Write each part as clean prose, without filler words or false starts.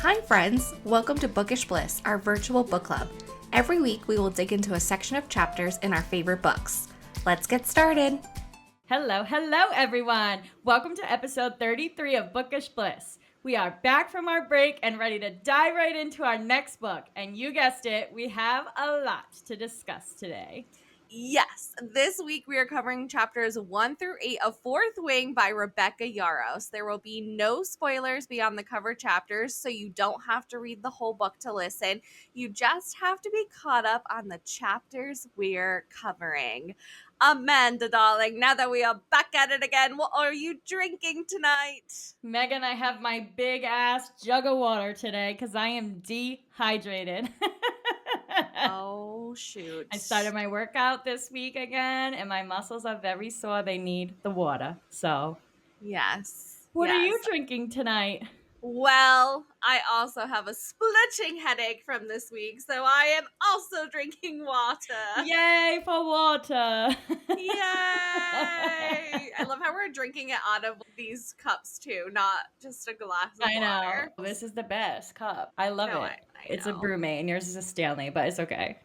Hi friends, welcome to Bookish Bliss, our virtual book club. Every week we will dig into a section of chapters in our favorite books. Let's get started. Hello everyone. Welcome to episode 33 of Bookish Bliss. We are back from our break and ready to dive right into our next book. And you guessed it, we have a lot to discuss today. Yes, this week we are covering chapters 1 through 8 of Fourth Wing by Rebecca Yarros. There will be no spoilers beyond the cover chapters, so you don't have to read the whole book to listen. You just have to be caught up on the chapters we're covering. Amanda, darling, now that we are back at it again, what are you drinking tonight? Megan, I have my big ass jug of water today because I am dehydrated. Oh, shoot. I started my workout this week again, and my muscles are very sore. They need the water. So, Yes. what are you yes. drinking tonight? Well, I also have a splitting headache from this week, so I am also drinking water. Yay for water! Yay! I love how we're drinking it out of these cups too, not just a glass of I water. know. This is the best cup. I love No, it. I It's a know. brewmate, and yours is a Stanley, but it's okay.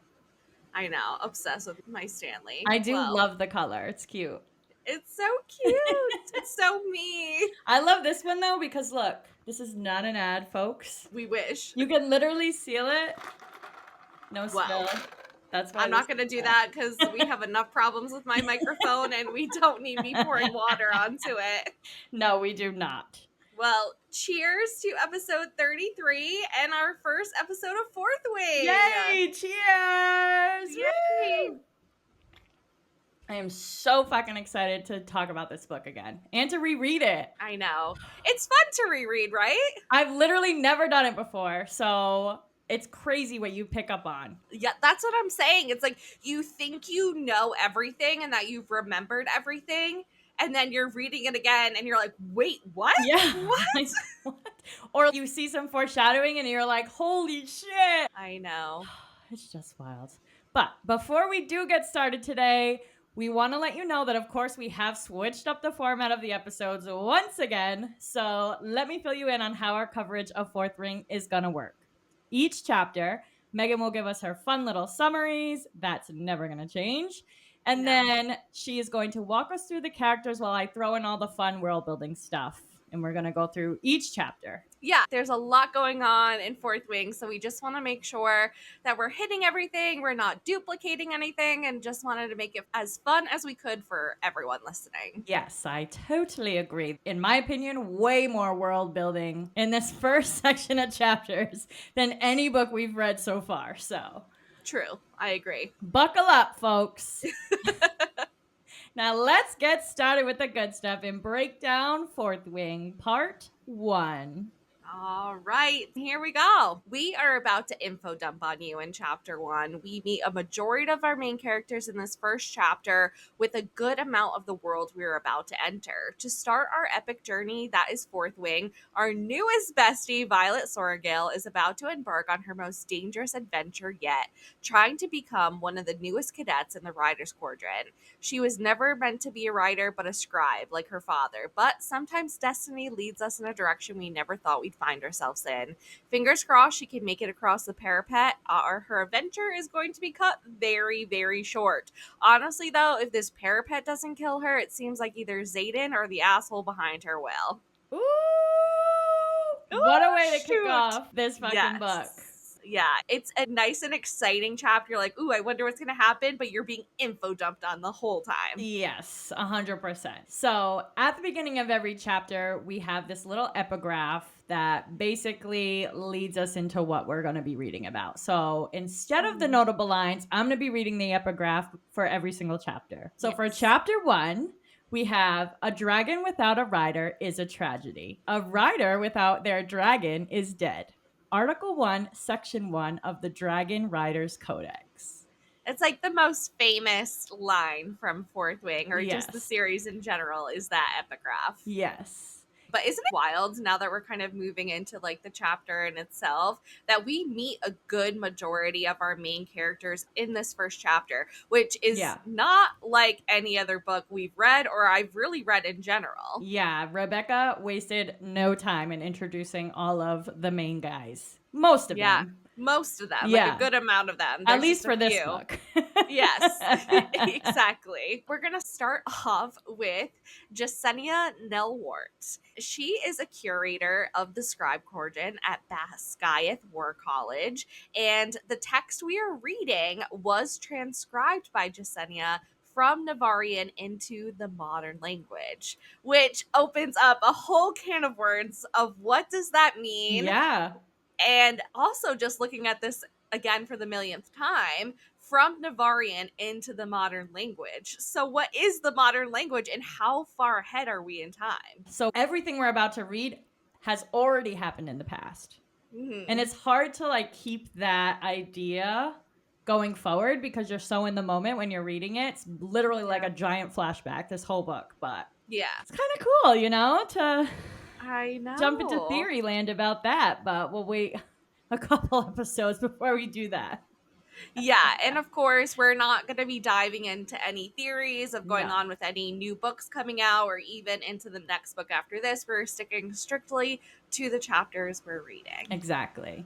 I know. Obsessed with my Stanley. I do Well, love the color. It's cute. it's so cute. It's so me. I love this one though because look, this is not an ad, folks. We wish. You can literally seal it. No Well, spill. That's why I'm not going to do that because we have enough problems with my microphone and we don't need me pouring water onto it. No, we do not. Well, cheers to episode 33 and our first episode of Fourth Wing. Yay! Cheers! Yay! Woo! I am so fucking excited to talk about this book again and to reread it. I know. It's fun to reread, right? I've literally never done it before, so it's crazy what you pick up on. Yeah, that's what I'm saying. It's like you think you know everything and that you've remembered everything, and then you're reading it again and you're like, wait, what? Yeah. What? Like, what? Or you see some foreshadowing and you're like, holy shit. I know. It's just wild. But before we do get started today, we want to let you know that, of course, we have switched up the format of the episodes once again. So let me fill you in on how our coverage of Fourth Ring is going to work. Each chapter, Megan will give us her fun little summaries. That's never going to change. And then she is going to walk us through the characters while I throw in all the fun world building stuff. And we're going to go through each chapter. Yeah, there's a lot going on in Fourth Wing, so we just want to make sure that we're hitting everything, we're not duplicating anything, and just wanted to make it as fun as we could for everyone listening. Yes, I totally agree. In my opinion, way more world building in this first section of chapters than any book we've read so far. So, True, I agree. buckle up, folks. Now, let's get started with the good stuff and break down Fourth Wing Part 1. All right, here we go. We are about to info dump on you in chapter 1. We meet a majority of our main characters in this first chapter with a good amount of the world we're about to enter. To start our epic journey, that is Fourth Wing, our newest bestie, Violet Sorrigale, is about to embark on her most dangerous adventure yet, trying to become one of the newest cadets in the Riders' Quadrant. She was never meant to be a rider, but a scribe, like her father. But sometimes destiny leads us in a direction we never thought we'd find ourselves in. Fingers crossed she can make it across the parapet, or her adventure is going to be cut very, very short. Honestly, though, if this parapet doesn't kill her, it seems like either Xaden or the asshole behind her will. Ooh! What a way to kick shoot. off this fucking book. Yeah, it's a nice and exciting chapter. You're like, ooh, I wonder what's going to happen, but you're being info dumped on the whole time. Yes, 100%. So at the beginning of every chapter, we have this little epigraph that basically leads us into what we're going to be reading about. So instead of the notable lines, I'm going to be reading the epigraph for every single chapter. So for chapter 1, we have a dragon without a rider is a tragedy. A rider without their dragon is dead. Article 1, Section 1 of the Dragon Riders Codex. It's like the most famous line from Fourth Wing, or Yes. just the series in general, is that epigraph. Yes. But isn't it wild now that we're kind of moving into like the chapter in itself that we meet a good majority of our main characters in this first chapter, which is not like any other book we've read or I've really read in general. Yeah, Rebecca wasted no time in introducing all of the main guys. Most of them. Most of them. Yeah. Like a good amount of them. At least for this book. Yes, exactly. We're going to start off with Jasenia Nelwart. She is a curator of the Scribe Quadrant at Basgiath War College, and the text we are reading was transcribed by Jasenia from Navarian into the modern language, which opens up a whole can of words of what does that mean? Yeah. And also just looking at this again for the millionth time, from Navarian into the modern language. So what is the modern language and how far ahead are we in time? So everything we're about to read has already happened in the past. Mm-hmm. And it's hard to like keep that idea going forward because you're so in the moment when you're reading it. It's literally like a giant flashback, this whole book. But yeah, it's kind of cool, you know, to I know. jump into theory land about that. But we'll wait a couple episodes before we do that. Yeah, and of course, we're not going to be diving into any theories of going on with any new books coming out or even into the next book after this. We're sticking strictly to the chapters we're reading. Exactly.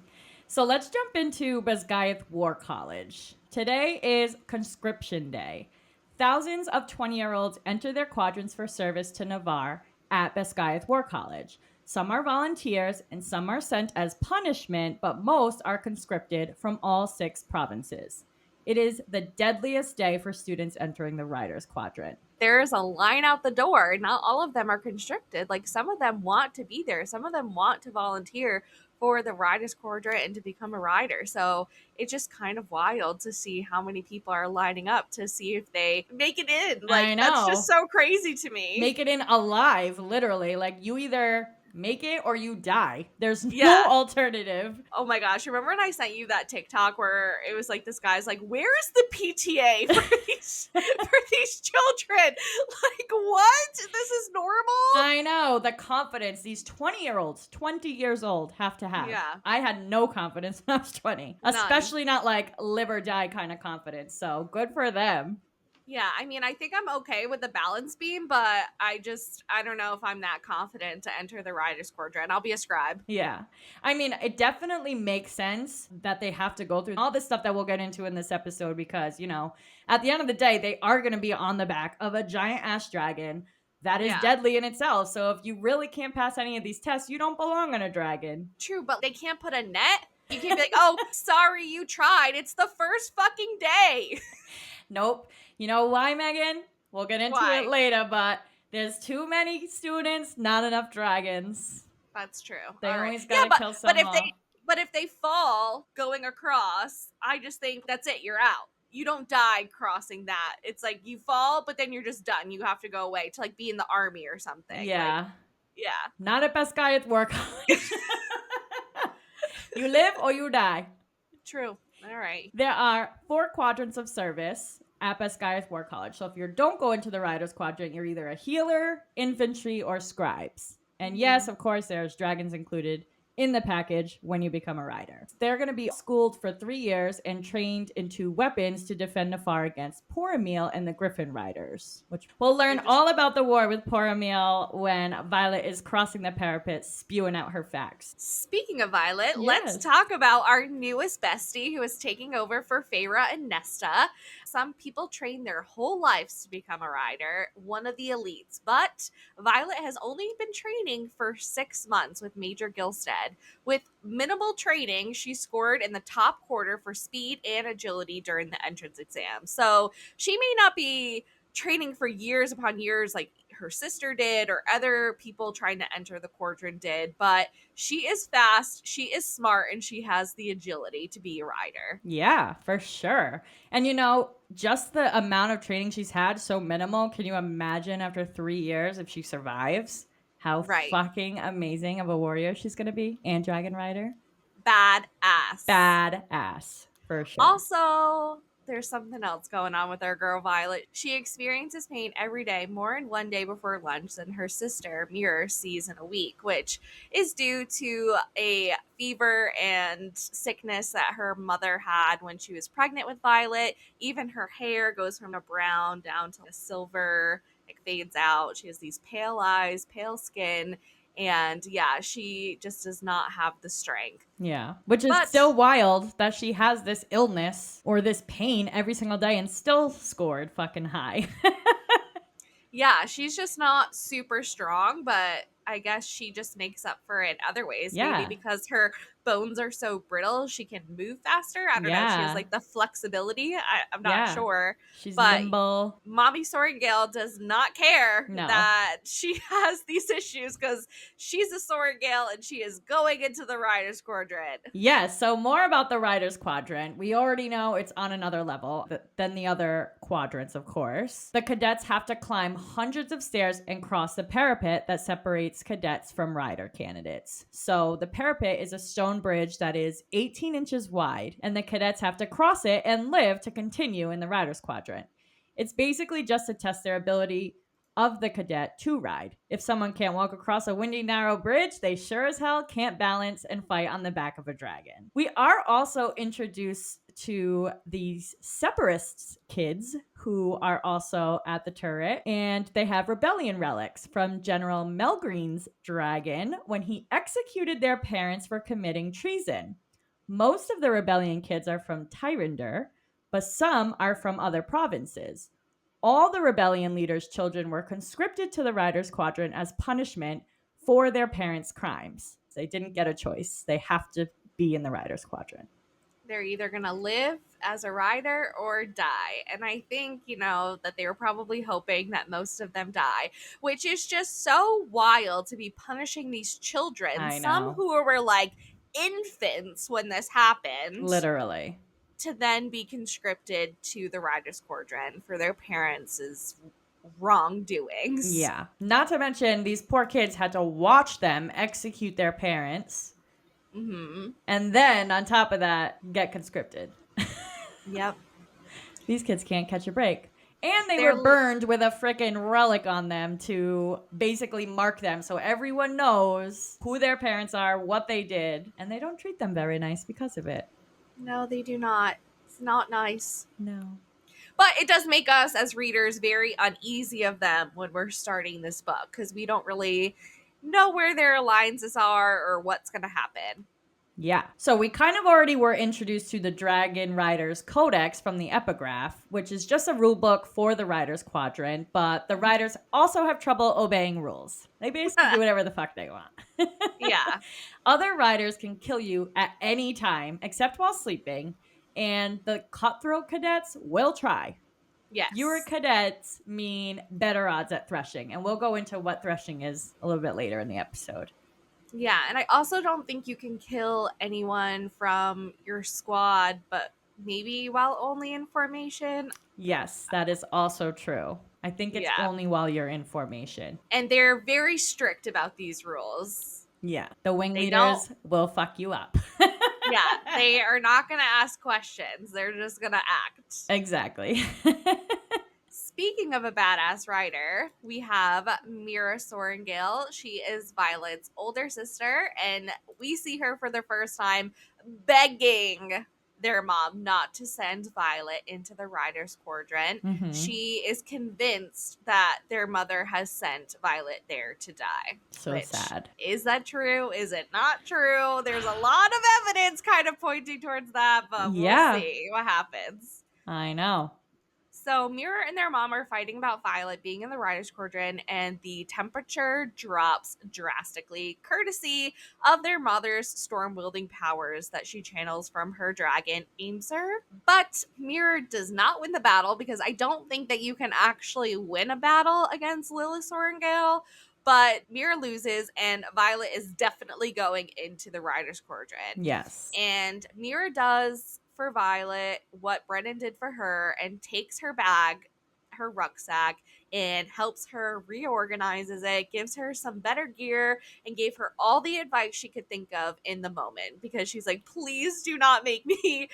So let's jump into Basgiath War College. Today is conscription day. Thousands of 20-year-olds enter their quadrants for service to Navarre at Basgiath War College. Some are volunteers and some are sent as punishment, but most are conscripted from all 6 provinces. It is the deadliest day for students entering the Riders Quadrant. There's a line out the door. Not all of them are conscripted. Like some of them want to be there. Some of them want to volunteer for the Riders Quadrant and to become a rider. So it's just kind of wild to see how many people are lining up to see if they make it in. Like, I know. That's just so crazy to me. Make it in alive, literally. Like you either make it or you die. There's no alternative. Oh my gosh. Remember when I sent you that TikTok where it was like this guy's like, where is the PTA for these children? Like, what? This is normal? I know. The confidence these 20-year-olds, 20 years old, have to have. Yeah. I had no confidence when I was 20. None. Especially not like live or die kind of confidence. So good for them. Yeah, I mean, I think I'm okay with the balance beam, but I don't know if I'm that confident to enter the Riders Quadrant. I'll be a scribe. Yeah. I mean, it definitely makes sense that they have to go through all this stuff that we'll get into in this episode because, you know, at the end of the day, they are going to be on the back of a giant ash dragon that is deadly in itself. So if you really can't pass any of these tests, you don't belong on a dragon. True, but they can't put a net. You can't be like, oh, sorry you tried. It's the first fucking day. Nope. You know why, Megan? We'll get into it later, but there's too many students, not enough dragons. That's true. They always gotta kill someone. But if they fall going across, I just think that's it. You're out. You don't die crossing that. It's like you fall, but then you're just done. You have to go away to like be in the army or something. Yeah. Like, yeah. Not at Basgiath War College. You live or you die. True. All right. There are 4 quadrants of service at Basgiath War College. So if you don't go into the Riders Quadrant, you're either a healer, infantry, or scribes. And yes, of course, there's dragons included in the package when you become a rider. They're going to be schooled for 3 years and trained into weapons to defend Nafar against Poramil and the Griffin Riders, which we'll learn all about the war with Poramil when Violet is crossing the parapet, spewing out her facts. Speaking of Violet, let's talk about our newest bestie who is taking over for Feyre and Nesta. Some people train their whole lives to become a rider, one of the elites, but Violet has only been training for 6 months with Major Gilstead. With minimal training, she scored in the top quarter for speed and agility during the entrance exam. So she may not be training for years upon years like her sister did or other people trying to enter the quadrant did, but she is fast, she is smart, and she has the agility to be a rider. Yeah, for sure. And you know, just the amount of training she's had, so minimal. Can you imagine after 3 years if she survives? How fucking amazing of a warrior she's going to be and dragon rider. Badass. Badass, for sure. Also, there's something else going on with our girl Violet. She experiences pain every day, more in one day before lunch than her sister Mirror sees in a week, which is due to a fever and sickness that her mother had when she was pregnant with Violet. Even her hair goes from a brown down to a silver, it fades out. She has these pale eyes, pale skin, and yeah, she just does not have the strength. Yeah. Which is But still wild that she has this illness or this pain every single day and still scored fucking high. yeah, she's just not super strong, but I guess she just makes up for it other ways. Maybe Yeah. because her bones are so brittle, she can move faster. I don't know. She has Yeah. like the flexibility. I'm not Yeah. sure. She's But nimble. Mommy Sorengale does not care No. that she has these issues because she's a Sorengale and she is going into the Riders Quadrant. Yes, so more about the Riders Quadrant. We already know it's on another level than the other quadrants, of course. The cadets have to climb hundreds of stairs and cross the parapet that separates cadets from rider candidates. So the parapet is a stone bridge that is 18 inches wide, and the cadets have to cross it and live to continue in the Riders Quadrant. It's basically just to test their ability of the cadet to ride. If someone can't walk across a windy, narrow bridge, they sure as hell can't balance and fight on the back of a dragon. We are also introduced to these separatists kids who are also at the turret, and they have rebellion relics from General Melgreen's dragon when he executed their parents for committing treason. Most of the rebellion kids are from Tyrinder, but some are from other provinces. All the rebellion leaders' children were conscripted to the Riders Quadrant as punishment for their parents' crimes. They didn't get a choice. They have to be in the Riders Quadrant. They're either going to live as a rider or die. And I think, that they were probably hoping that most of them die, which is just so wild to be punishing these children. I Some know. who were like infants when this happened. Literally. To then be conscripted to the Riders Quadrant for their parents' wrongdoings. Yeah. Not to mention, these poor kids had to watch them execute their parents. Mm-hmm. And then, on top of that, get conscripted. Yep. These kids can't catch a break. And they They're were burned with a freaking relic on them to basically mark them so everyone knows who their parents are, what they did, and they don't treat them very nice because of it. No, they do not. It's not nice. No. But it does make us as readers very uneasy of them when we're starting this book because we don't really know where their alliances are or what's going to happen. Yeah. So we kind of already were introduced to the Dragon Riders Codex from the epigraph, which is just a rule book for the Riders Quadrant, but the riders also have trouble obeying rules. They basically do whatever the fuck they want. Yeah. Other riders can kill you at any time except while sleeping, and the cutthroat cadets will try. Yes. Fewer cadets mean better odds at threshing, and we'll go into what threshing is a little bit later in the episode. Yeah, and I also don't think you can kill anyone from your squad, but maybe while only in formation. Yes, that is also true. I think it's only while you're in formation. And they're very strict about these rules. Yeah. The wing They leaders don't- will fuck you up. Yeah, they are not going to ask questions. They're just going to act. Exactly. Speaking of a badass rider, we have Mira Sorengale. She is Violet's older sister, and we see her for the first time begging their mom not to send Violet into the Riders Quadrant. Mhm. She is convinced that their mother has sent Violet there to die. So sad. Is that true? Is it not true? There's a lot of evidence kind of pointing towards that, but we'll see what happens. I know. So Mirror and their mom are fighting about Violet being in the Riders Quadrant, and the temperature drops drastically, courtesy of their mother's storm-wielding powers that she channels from her dragon, Aimser. But Mirror does not win the battle because I don't think that you can actually win a battle against Lilith Sorengale. But Mirror loses, and Violet is definitely going into the Riders Quadrant. Yes. And Mirror does for Violet what Brennan did for her and takes her bag, her rucksack and helps her, reorganizes it, gives her some better gear, and gave her all the advice she could think of in the moment, because she's like, please do not make me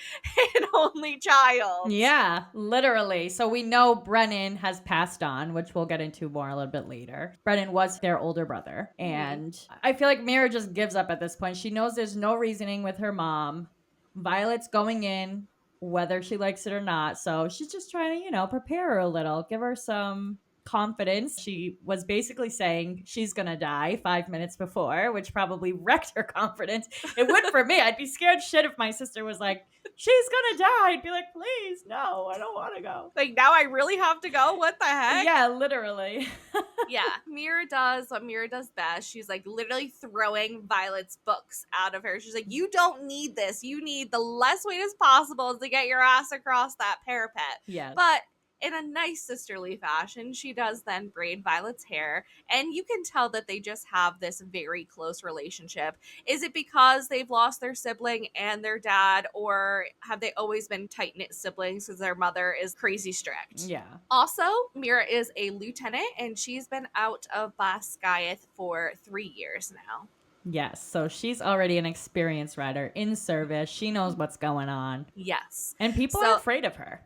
an only child. Yeah, literally. So we know Brennan has passed on, which we'll get into more a little bit later. Brennan was their older brother. And I feel like Mira just gives up at this point. She knows there's no reasoning with her mom. Violet's going in, whether she likes it or not. So she's just trying to, prepare her a little, give her some confidence. She was basically saying she's gonna die 5 minutes before, which probably wrecked her confidence. It would for me. I'd be scared shit if my sister was like, she's gonna die. I'd be like, please, no, I don't want to go. Like, now I really have to go? What the heck? Yeah, literally. Yeah, Mira does what Mira does best. She's like literally throwing Violet's books out of her. She's like, you don't need this. You need the less weight as possible to get your ass across that parapet. Yes. But in a nice sisterly fashion, she does then braid Violet's hair, and you can tell that they just have this very close relationship. Is it because they've lost their sibling and their dad, or have they always been tight-knit siblings because their mother is crazy strict? Yeah. Also, Mira is a lieutenant, and she's been out of Basgiath for 3 years now. Yes, so she's already an experienced rider in service. She knows what's going on. Yes. And people are afraid of her.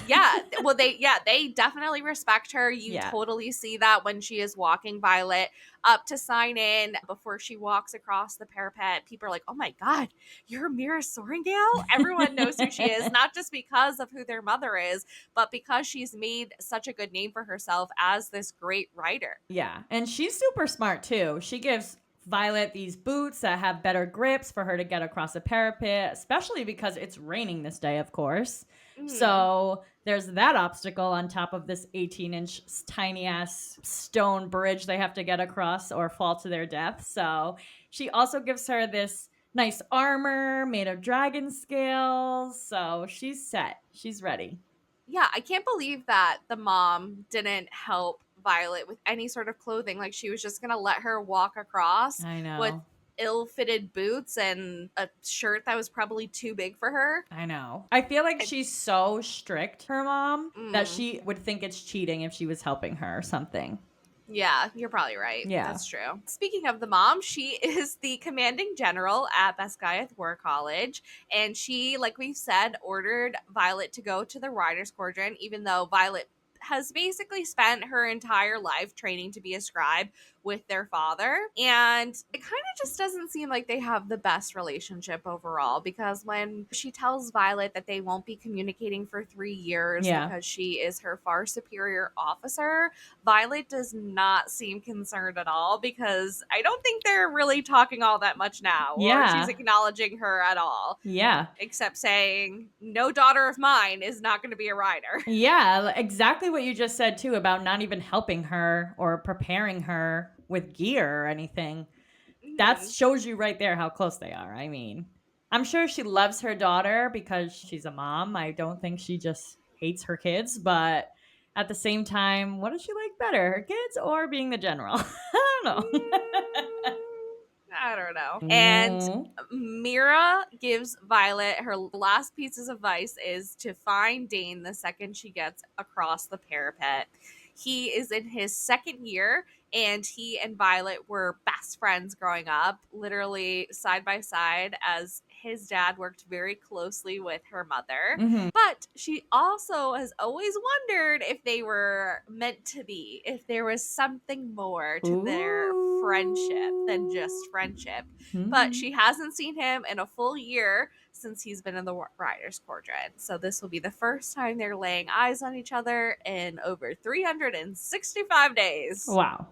Yeah, well, they definitely respect her. You totally see that when she is walking Violet up to sign in before she walks across the parapet. People are like, oh my God, you're Mira Sorrengail? Everyone knows who she is, not just because of who their mother is, but because she's made such a good name for herself as this great rider. Yeah, and she's super smart too. She gives Violet these boots that have better grips for her to get across the parapet, especially because it's raining this day, of course. So there's that obstacle on top of this 18-inch tiny ass stone bridge they have to get across or fall to their death. So she also gives her this nice armor made of dragon scales. So she's set. She's ready. Yeah, I can't believe that the mom didn't help Violet with any sort of clothing. Like, she was just gonna let her walk across I know. with ill-fitted boots and a shirt that was probably too big for her. I know. I feel like she's so strict, her mom, that she would think it's cheating if she was helping her or something. Yeah, you're probably right. Yeah. That's true. Speaking of the mom, she is the commanding general at Basgiath War College, and she, like we've said, ordered Violet to go to the Rider Squadron, even though Violet has basically spent her entire life training to be a scribe with their father. And it kind of just doesn't seem like they have the best relationship overall, because when she tells Violet that they won't be communicating for 3 years because she is her far superior officer, Violet does not seem concerned at all, because I don't think they're really talking all that much now. Or she's acknowledging her at all. Yeah. Except saying, no daughter of mine is not going to be a rider. Yeah, exactly what you just said too about not even helping her or preparing her with gear or anything. That shows you right there how close they are. I mean, I'm sure she loves her daughter because she's a mom. I don't think she just hates her kids, but at the same time, what does she like better, her kids or being the general? I don't know. I don't know. And Mira gives Violet her last pieces of advice is to find Dane the second she gets across the parapet. He is in his second year, and he and Violet were best friends growing up, literally side by side, as his dad worked very closely with her mother. But she also has always wondered if they were meant to be, if there was something more to their friendship than just friendship. But she hasn't seen him in a full year since he's been in the Riders Squadron. So this will be the first time they're laying eyes on each other in over 365 days. Wow.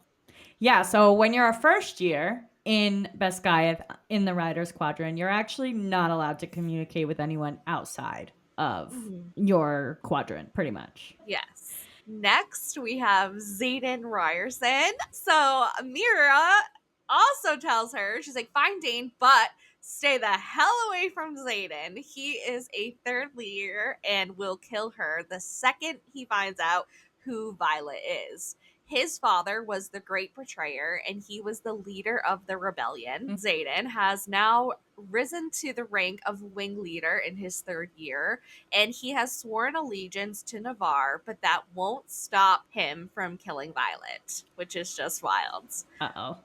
Yeah, so when you're a first year in Basgiath in the Rider Squadron, you're actually not allowed to communicate with anyone outside of your quadrant, pretty much. Yes. Next, we have Xaden Ryerson. So Mira also tells her, she's like, find Dane, but stay the hell away from Xaden. He is a third leader and will kill her the second he finds out who Violet is. His father was the great betrayer, and he was the leader of the rebellion. Xaden has now risen to the rank of wing leader in his 3rd year, and he has sworn allegiance to Navarre, but that won't stop him from killing Violet, which is just wild. Uh-oh.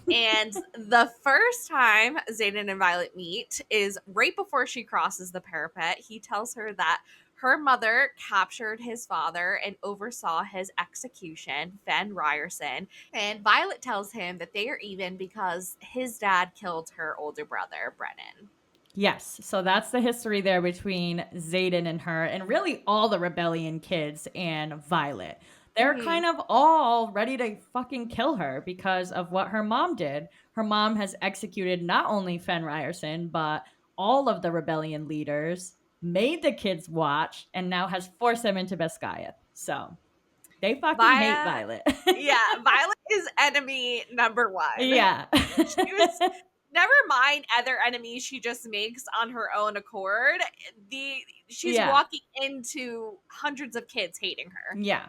And the first time Xaden and Violet meet is right before she crosses the parapet. He tells her that her mother captured his father and oversaw his execution, Fen Ryerson. And Violet tells him that they are even because his dad killed her older brother, Brennan. Yes, so that's the history there between Xaden and her, and really all the rebellion kids and Violet. They're kind of all ready to fucking kill her because of what her mom did. Her mom has executed not only Fen Ryerson, but all of the rebellion leaders, made the kids watch, and now has forced them into Basquiat. So they fucking hate Violet. Yeah, Violet is enemy number 1. Yeah. She was never mind other enemies she just makes on her own accord. She's walking into hundreds of kids hating her. Yeah.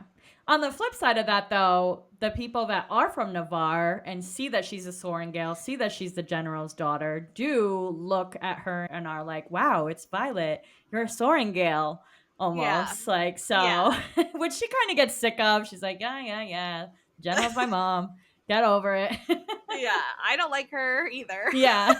On the flip side of that, though, the people that are from Navarre and see that she's a Sorengale, see that she's the general's daughter, do look at her and are like, wow, it's Violet. You're a Sorengale. Almost. Yeah. Like, so, Yeah. which she kind of gets sick of. She's like, yeah. General's my mom. Get over it. Yeah, I don't like her either. Yeah.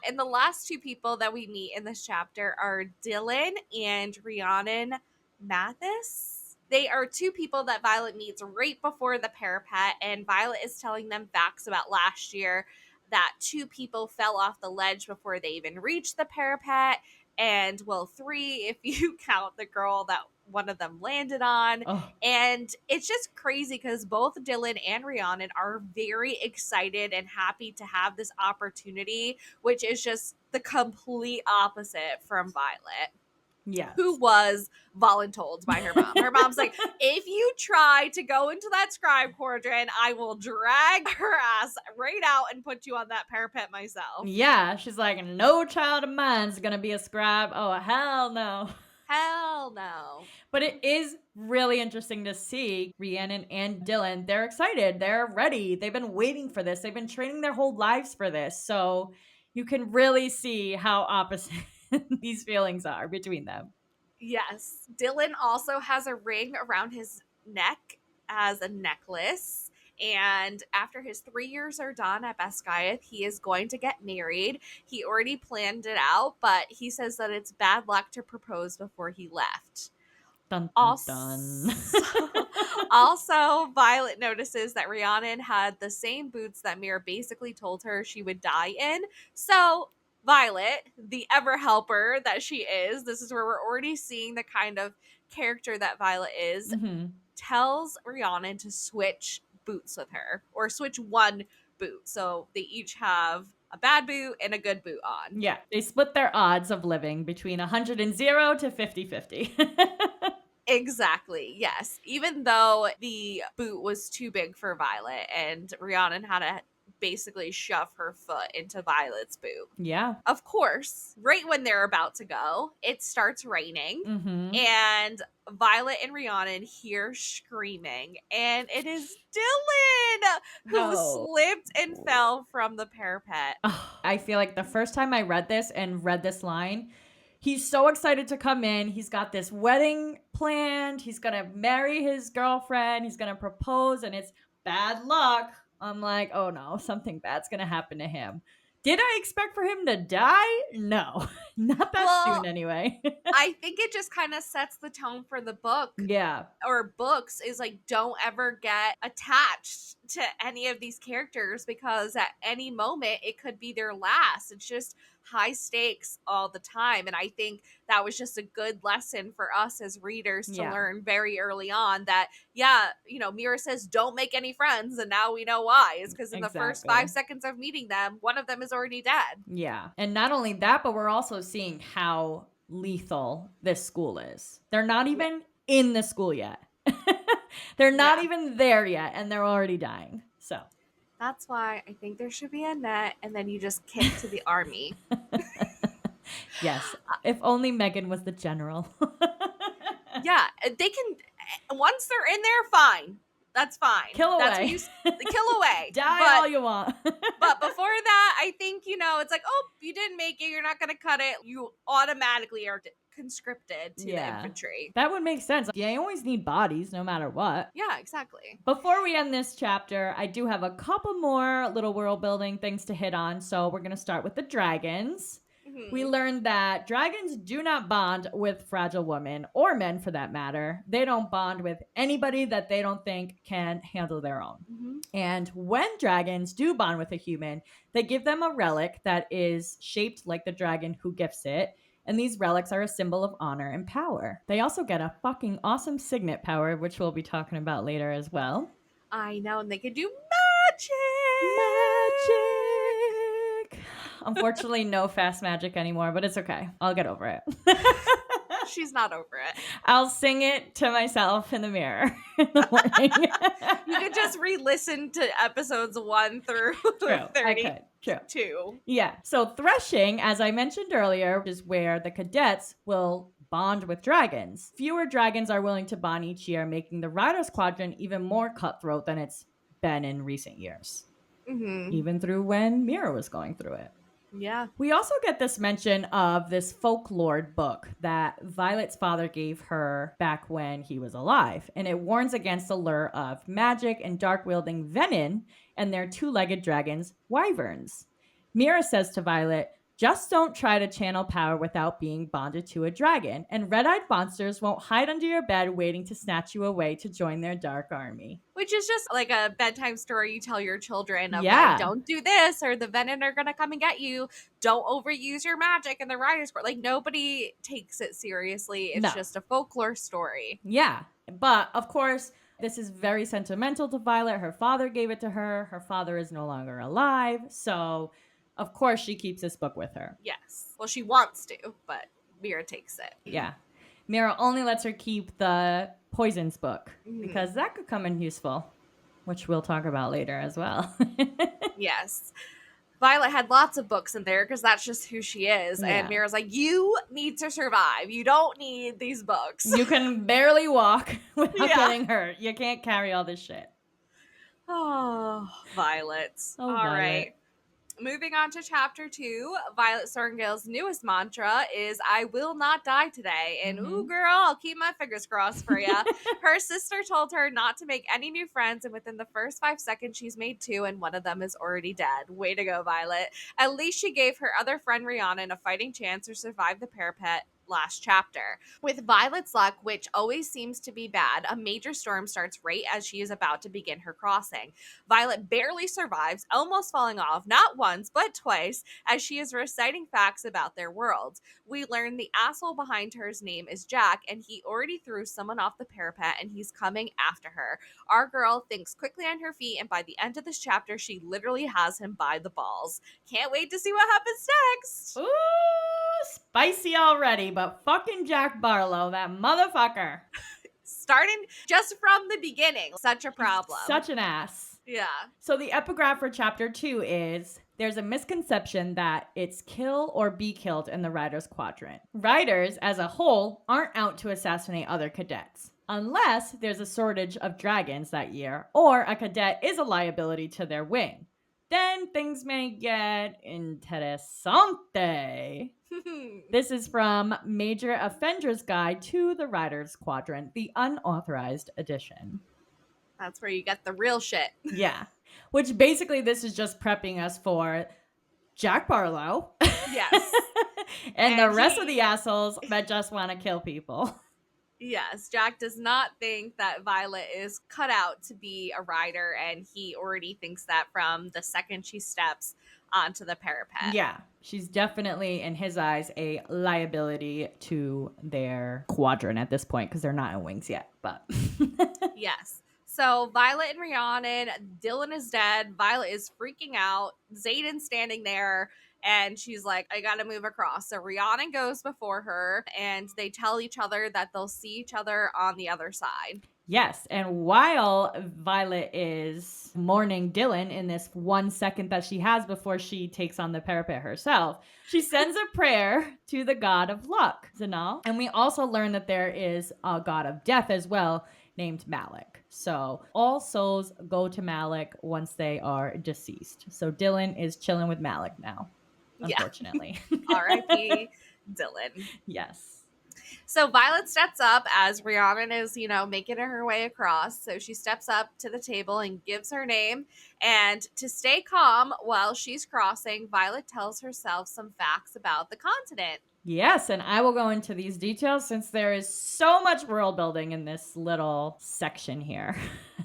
And the last 2 people that we meet in this chapter are Dylan and Rhiannon Mathis. They are 2 people that Violet meets right before the parapet, and Violet is telling them facts about last year, that 2 people fell off the ledge before they even reached the parapet, and 3 if you count the girl that one of them landed on. Oh. And it's just crazy because both Dylan and Rhiannon are very excited and happy to have this opportunity, which is just the complete opposite from Violet. Yes. Who was voluntold by her mom. Her mom's like, if you try to go into that scribe quadrant, I will drag her ass right out and put you on that parapet myself. Yeah, she's like, no child of mine's gonna be a scribe. Oh, hell no. Hell no. But it is really interesting to see Rhiannon and Dylan. They're excited. They're ready. They've been waiting for this. They've been training their whole lives for this. So you can really see how opposite these feelings are between them. Yes. Dylan also has a ring around his neck as a necklace. And after his 3 years are done at Basquiat, he is going to get married. He already planned it out, but he says that it's bad luck to propose before he left. Dun, dun, dun. Also, Violet notices that Rhiannon had the same boots that Mira basically told her she would die in. So Violet, the ever helper that she is, this is where we're already seeing the kind of character that Violet is, tells Rhiannon to switch boots with her, or switch one boot. So they each have a bad boot and a good boot on. Yeah, they split their odds of living between 100 and 0 to 50-50. Exactly, yes. Even though the boot was too big for Violet, and Rhiannon had to basically shove her foot into Violet's boot. Yeah. Of course, right when they're about to go, it starts raining, and Violet and Rhiannon hear screaming, and it is Dylan who slipped and fell from the parapet. I feel like the first time I read this and read this line, he's so excited to come in. He's got this wedding planned. He's going to marry his girlfriend. He's going to propose, and it's bad luck. I'm like, oh no, something bad's going to happen to him. Did I expect for him to die? No, not that soon anyway. I think it just kind of sets the tone for the book. Yeah. Or books is like, don't ever get attached to any of these characters because at any moment it could be their last. It's just high stakes all the time. And I think that was just a good lesson for us as readers to learn very early on that, Mira says, don't make any friends. And now we know why. It's because in the first 5 seconds of meeting them, one of them is already dead. Yeah. And not only that, but we're also seeing how lethal this school is. They're not even in the school yet. They're not even there yet, and they're already dying. So that's why I think there should be a net, and then you just kick to the army. Yes. If only Megan was the general. Yeah, they can. Once they're in there, fine. That's fine. Kill That's away. what kill away. Die all you want. But before that, I think, it's like, oh, you didn't make it. You're not going to cut it. You automatically are conscripted to the infantry. That would make sense. You always need bodies no matter what. Yeah, exactly. Before we end this chapter, I do have a couple more little world building things to hit on. So we're going to start with the dragons. We learned that dragons do not bond with fragile women, or men for that matter. They don't bond with anybody that they don't think can handle their own. And when dragons do bond with a human, they give them a relic that is shaped like the dragon who gifts it. And these relics are a symbol of honor and power. They also get a fucking awesome signet power, which we'll be talking about later as well. I know, and they can do Magic! Unfortunately, no fast magic anymore, but it's okay. I'll get over it. She's not over it. I'll sing it to myself in the mirror in the morning. You could just re-listen to episodes 1 through 32. True. Yeah. So threshing, as I mentioned earlier, is where the cadets will bond with dragons. Fewer dragons are willing to bond each year, making the Rider Squadron even more cutthroat than it's been in recent years. Even through when Mira was going through it. Yeah. We also get this mention of this folklore book that Violet's father gave her back when he was alive. And it warns against the lure of magic and dark-wielding Venin and their two-legged dragons, wyverns. Mira says to Violet, just don't try to channel power without being bonded to a dragon, and red-eyed monsters won't hide under your bed waiting to snatch you away to join their dark army. Which is just like a bedtime story you tell your children of like, don't do this, or the Venin are gonna come and get you. Don't overuse your magic in the Rider's Court. Like, nobody takes it seriously. It's just a folklore story. Yeah, but of course, this is very sentimental to Violet. Her father gave it to her. Her father is no longer alive, so of course she keeps this book with her. Yes. Well, she wants to, but Mira takes it. Yeah. Mira only lets her keep the poisons book because that could come in useful, which we'll talk about later as well. Yes. Violet had lots of books in there because that's just who she is. Yeah. And Mira's like, you need to survive. You don't need these books. You can barely walk without getting hurt. You can't carry all this shit. Oh, Violet. Oh, all Violet. Right. Moving on to chapter 2, Violet Sorrengail's newest mantra is, I will not die today. And ooh, girl, I'll keep my fingers crossed for you. Her sister told her not to make any new friends, and within the first 5 seconds, she's made 2, and one of them is already dead. Way to go, Violet. At least she gave her other friend Rhiannon a fighting chance to survive the parapet last chapter. With Violet's luck, which always seems to be bad, a major storm starts right as she is about to begin her crossing. Violet barely survives, almost falling off, not once, but twice, as she is reciting facts about their world. We learn the asshole behind her's name is Jack, and he already threw someone off the parapet, and he's coming after her. Our girl thinks quickly on her feet, and by the end of this chapter, she literally has him by the balls. Can't wait to see what happens next. Ooh, spicy already, but fucking Jack Barlow, that motherfucker. Starting just from the beginning. Such a problem. Such an ass. Yeah. So the epigraph for chapter 2 is, there's a misconception that it's kill or be killed in the Riders Quadrant. Riders, as a whole, aren't out to assassinate other cadets. Unless there's a shortage of dragons that year, or a cadet is a liability to their wing. Then things may get interessante. This is from Major Offender's Guide to the Riders Quadrant, the unauthorized edition. That's where you get the real shit. Yeah. Which basically this is just prepping us for Jack Barlow. Yes. and the rest of the assholes that just want to kill people. Yes, Jack does not think that Violet is cut out to be a rider, and he already thinks that from the second she steps onto the parapet. Yeah, she's definitely, in his eyes, a liability to their quadrant at this point, because they're not in wings yet, but... Yes. So Violet and Rhiannon, Dylan is dead, Violet is freaking out, Xaden's standing there, and she's like, I gotta move across. So Rhiannon goes before her, and they tell each other that they'll see each other on the other side. Yes, and while Violet is mourning Dylan in this 1 second that she has before she takes on the parapet herself, she sends a prayer to the god of luck, Zanal. And we also learn that there is a god of death as well named Malik. So all souls go to Malik once they are deceased. So Dylan is chilling with Malik now, unfortunately. R.I.P. Dylan. Yes. So Violet steps up as Rhiannon is, making her way across. So she steps up to the table and gives her name. And to stay calm while she's crossing, Violet tells herself some facts about the continent. Yes, and I will go into these details since there is so much world building in this little section here.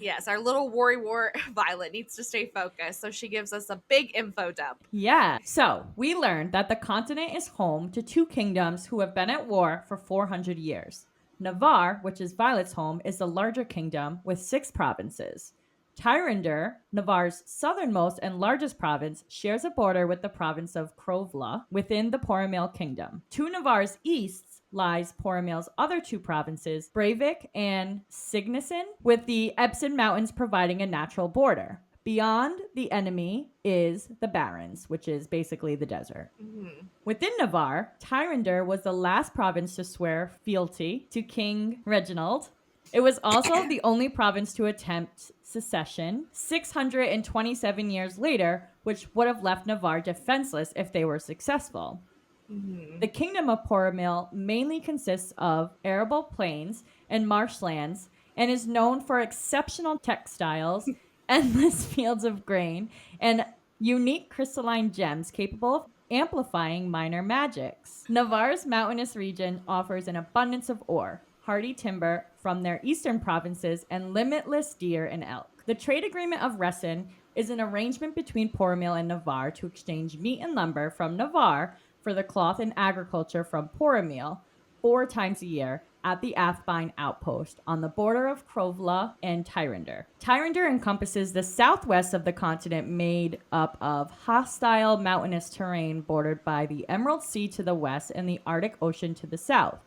Yes, our little war Violet needs to stay focused, so she gives us a big info dump. Yeah, so we learned that the continent is home to two kingdoms who have been at war for 400 years. Navarre, which is Violet's home, is the larger kingdom with 6 provinces. Tyrinder, Navarre's southernmost and largest province, shares a border with the province of Krovla within the Poromil kingdom. To Navarre's east lies Poromil's other 2 provinces, Breivik and Signisson, with the Epsom Mountains providing a natural border. Beyond the enemy is the Barrens, which is basically the desert. Mm-hmm. Within Navarre, Tyrinder was the last province to swear fealty to King Reginald. It was also the only province to attempt secession 627 years later, which would have left Navarre defenseless if they were successful. Mm-hmm. The kingdom of Poromil mainly consists of arable plains and marshlands and is known for exceptional textiles, endless fields of grain, and unique crystalline gems capable of amplifying minor magics. Navarre's mountainous region offers an abundance of ore, hardy timber from their eastern provinces, and limitless deer and elk. The trade agreement of Resin is an arrangement between Poromil and Navarre to exchange meat and lumber from Navarre for the cloth and agriculture from Poromil 4 times a year at the Athbine outpost on the border of Krovla and Tyrinder. Tyrinder encompasses the southwest of the continent, made up of hostile mountainous terrain bordered by the Emerald Sea to the west and the Arctic Ocean to the south.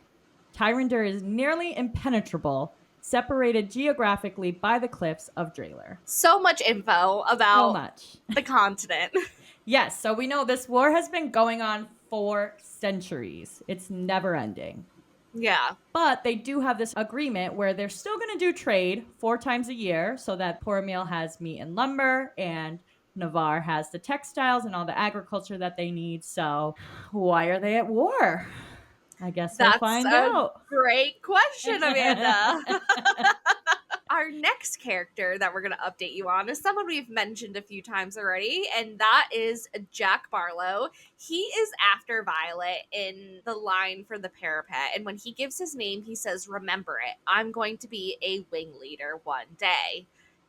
Tyrinder is nearly impenetrable, separated geographically by the cliffs of Draeler. So much info about the continent. Yes, so we know this war has been going on for centuries. It's never ending. Yeah. But they do have this agreement where they're still going to do trade 4 times a year so that Poromil has meat and lumber and Navarre has the textiles and all the agriculture that they need. So why are they at war? I guess we'll find out. Great question, Amanda. Our next character that we're going to update you on is someone we've mentioned a few times already, and that is Jack Barlow. He is after Violet in the line for the parapet, and when he gives his name, he says, "Remember it, I'm going to be a wing leader one day."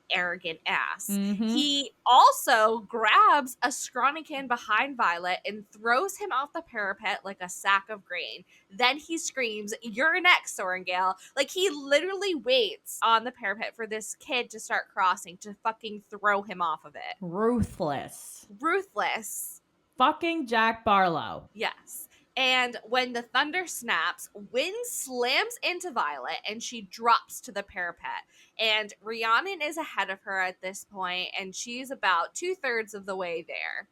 Arrogant ass. Mm-hmm. He also grabs a scrawny can behind Violet and throws him off the parapet like a sack of grain. Then he screams, "You're next, Sorengale." Like, he literally waits on the parapet for this kid to start crossing to fucking throw him off of it. Ruthless. Fucking Jack Barlow. Yes. And when the thunder snaps, wind slams into Violet and she drops to the parapet. And Rhiannon is ahead of her at this point, and she's about 2/3 of the way there.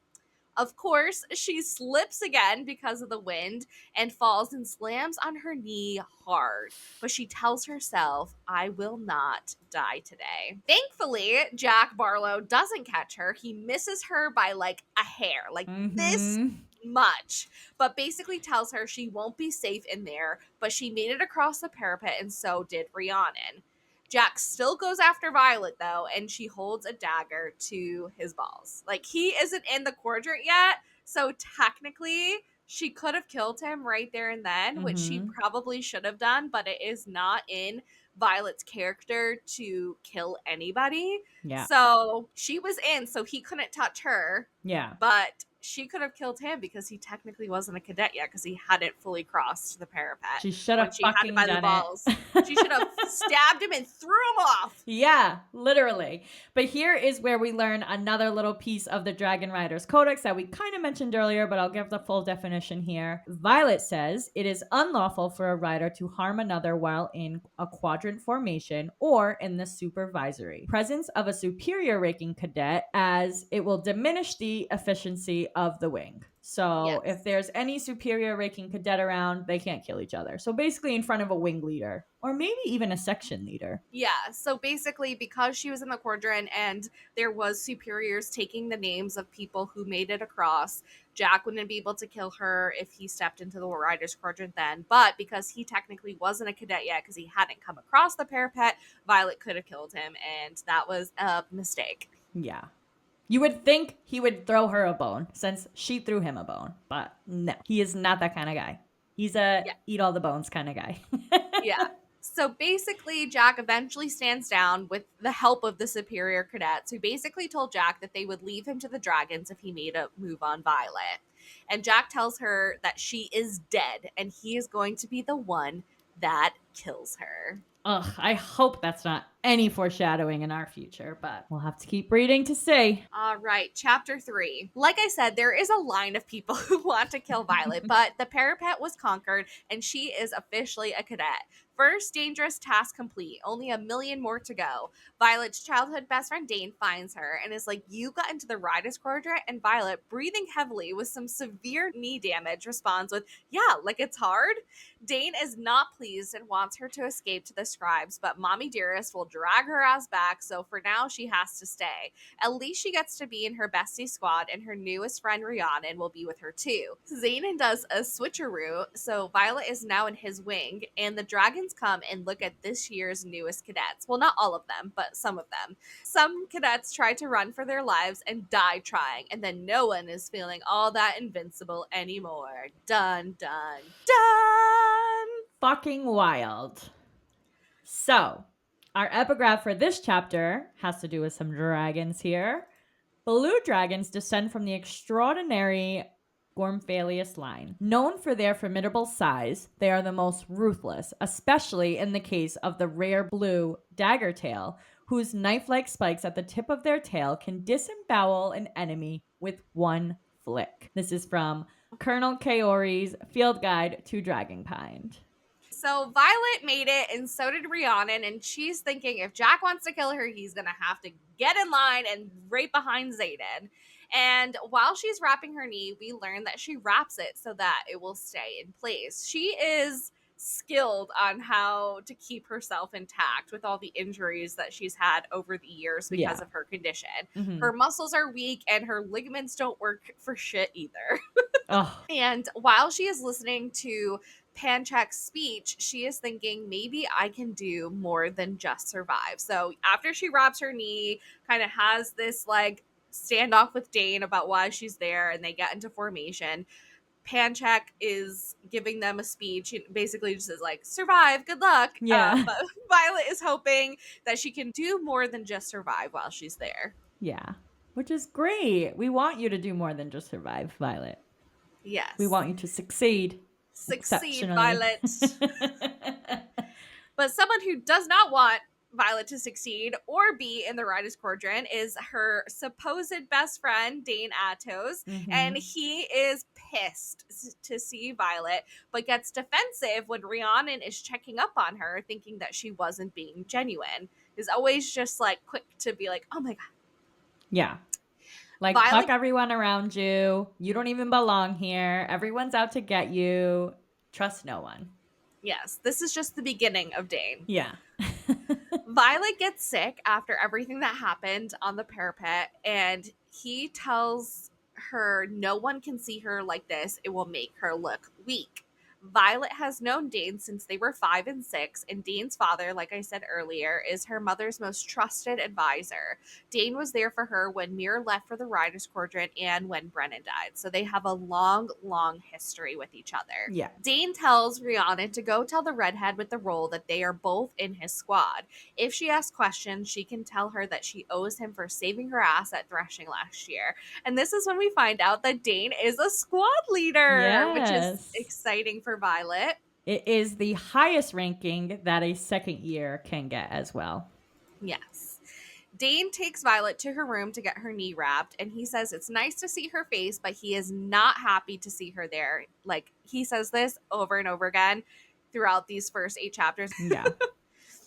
Of course, she slips again because of the wind and falls and slams on her knee hard. But she tells herself, "I will not die today." Thankfully, Jack Barlow doesn't catch her. He misses her by like a hair, like this much, but basically tells her she won't be safe in there. But she made it across the parapet, and so did Rhiannon. Jack still goes after Violet, though, and she holds a dagger to his balls. Like, he isn't in the quadrant yet, so technically she could have killed him right there and then, which she probably should have done, but it is not in Violet's character to kill anybody. Yeah. So she was in, so he couldn't touch her. Yeah. But she could have killed him because he technically wasn't a cadet yet because he hadn't fully crossed the parapet. She should have fucking done the balls. She should have stabbed him and threw him off. Yeah, literally. But here is where we learn another little piece of the Dragon Riders Codex that we kind of mentioned earlier, but I'll give the full definition here. Violet says it is unlawful for a rider to harm another while in a quadrant formation or in the supervisory presence of a superior ranking cadet, as it will diminish the efficiency of the wing. So Yes. if there's any superior ranking cadet around, they can't kill each other. So basically in front of a wing leader or maybe even a section leader. Yeah, so basically because she was in the quadrant and there was superiors taking the names of people who made it across, Jack wouldn't be able to kill her if he stepped into the Riders Quadrant then. But because he technically wasn't a cadet yet because he hadn't come across the parapet, Violet could have killed him, and that was a mistake. Yeah. You would think he would throw her a bone since she threw him a bone, but no, he is not that kind of guy. He's a eat all the bones kind of guy. Yeah. So basically, Jack eventually stands down with the help of the superior cadets, who basically told Jack that they would leave him to the dragons if he made a move on Violet. And Jack tells her that she is dead and he is going to be the one that kills her. Ugh, I hope that's not any foreshadowing in our future, but we'll have to keep reading to see. All right, chapter 3. Like I said, there is a line of people who want to kill Violet, but the parapet was conquered and she is officially a cadet. First dangerous task complete, only 1,000,000 more to go. Violet's childhood best friend Dane finds her and is like, you got into the Riders Quadrant? And Violet, breathing heavily with some severe knee damage, responds with, yeah, like it's hard? Dane is not pleased and wants her to escape to the scribes, but Mommy Dearest will drag her ass back, so for now she has to stay. At least she gets to be in her bestie squad, and her newest friend Rhiannon will be with her too. Xanon does a switcheroo, so Violet is now in his wing, and the dragons come and look at this year's newest cadets. Well, not all of them, but some of them. Some cadets try to run for their lives and die trying, and then no one is feeling all that invincible anymore. Dun, dun, dun! Fucking wild. So, our epigraph for this chapter has to do with some dragons here. Blue dragons descend from the extraordinary Gormphalius line. Known for their formidable size, they are the most ruthless, especially in the case of the rare blue daggertail, whose knife-like spikes at the tip of their tail can disembowel an enemy with one flick. This is from Colonel Kaori's Field Guide to Dragonkind. So Violet made it, and so did Rhiannon, and she's thinking if Jack wants to kill her, he's gonna have to get in line and right behind Xanon. And while she's wrapping her knee, we learn that she wraps it so that it will stay in place. She is skilled on how to keep herself intact with all the injuries that she's had over the years because of her condition. Mhm. Her muscles are weak and her ligaments don't work for shit either. Oh, And while she is listening to Panchak's speech, she is thinking, maybe I can do more than just survive. So after she wraps her knee, kind of has this like standoff with Dane about why she's there, and they get into formation. Panchak is giving them a speech, basically just says like, survive, good luck. Yeah. But Violet is hoping that she can do more than just survive while she's there. yeah. Which is great. We want you to do more than just survive, Violet. Yes. We want you to succeed. Succeed, exceptionally. Violet. But someone who does not want Violet to succeed or be in the Riders Quadrant is her supposed best friend, Dane Atos. Mhm. And he is pissed to see Violet, but gets defensive when Rhiannon is checking up on her, thinking that she wasn't being genuine. Is always just like quick to be like, oh my God. Yeah. Like, Violet- fuck everyone around you. You don't even belong here. Everyone's out to get you. Trust no one. Yes, this is just the beginning of Dane. Yeah. Violet gets sick after everything that happened on the parapet, and he tells her no one can see her like this. It will make her look weak. Violet has known Dane since they were 5 and 6, and Dane's father, like I said earlier, is her mother's most trusted advisor. Dane was there for her when Mir left for the Riders Quadrant and when Brennan died, so they have a long, long history with each other. Yeah. Dane tells Rhiannon to go tell the redhead with the role that they are both in his squad. If she asks questions, she can tell her that she owes him for saving her ass at Threshing last year. And this is when we find out that Dane is a squad leader, which is Yes. exciting for Violet. It is the highest ranking that a second year can get as well. Yes. Dane takes Violet to her room to get her knee wrapped, and he says it's nice to see her face, but he is not happy to see her there. Like, he says this over and over again throughout these first 8 chapters. Yeah.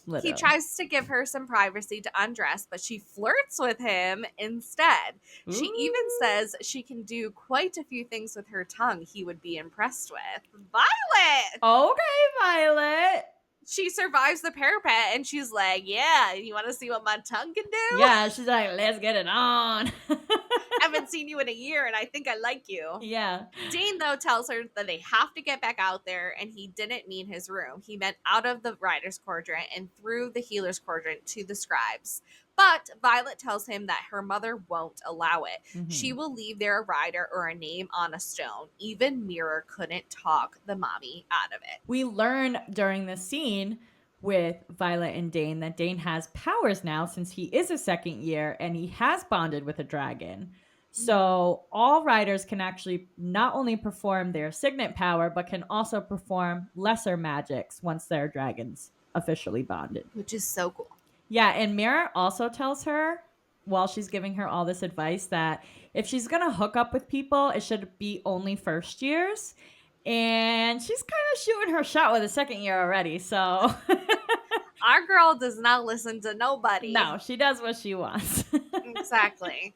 He Literally. tries to give her some privacy to undress, but she flirts with him instead. She even Ooh. says she can do quite a few things with her tongue he would be impressed with. Violet! Okay, Violet. She survives the parapet and she's like, yeah, you want to see what my tongue can do? Yeah, she's like, let's get it on. I haven't seen you in a year and I think I like you. Yeah. Dane, though, tells her that they have to get back out there, and he didn't mean his room. He meant out of the Rider's Quadrant and through the Healer's Quadrant to the Scribes. But Violet tells him that her mother won't allow it. Mhm. She will leave there a rider or a name on a stone. Even Mirror couldn't talk the mommy out of it. We learn during the scene with Violet and Dane that Dane has powers now since he is a second year and he has bonded with a dragon. So all riders can actually not only perform their signet power, but can also perform lesser magics once their dragons officially bonded. Which is so cool. Yeah, and Mira also tells her while she's giving her all this advice that if she's going to hook up with people, it should be only first years. And she's kind of shooting her shot with a second year already, so Our girl does not listen to nobody. no, she does what she wants. Exactly.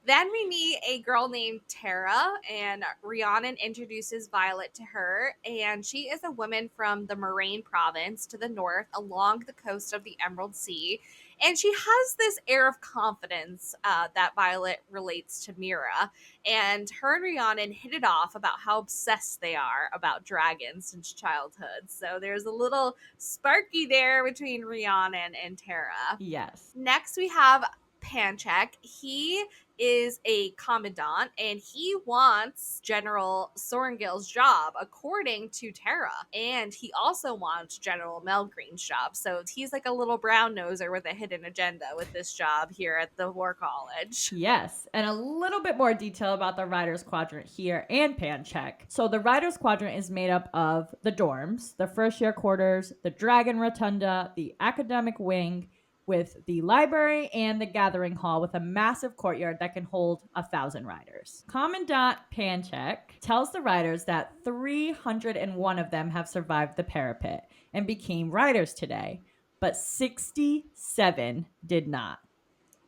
Then we meet a girl named Tara, and Rhiannon introduces Violet to her. And she is a woman from the Moraine province to the north along the coast of the Emerald Sea. And she has this air of confidence that Violet relates to Mira. And her and Rhiannon hit it off about how obsessed they are about dragons since childhood. So there's a little sparky there between Rhiannon and Tara. Yes. Next, we have Panchek. He is a commandant and he wants General Sorengil's job, according to Tara. And he also wants General Melgreen's job. So he's like a little brown noser with a hidden agenda with this job here at the War College. Yes, and a little bit more detail about the Riders Quadrant here and Panchek. So the Riders Quadrant is made up of the dorms, the first year quarters, the Dragon Rotunda, the academic wing, with the library and the gathering hall with a massive courtyard that can hold 1,000 riders. Commandant Panchek tells the riders that 301 of them have survived the parapet and became riders today, but 67 did not.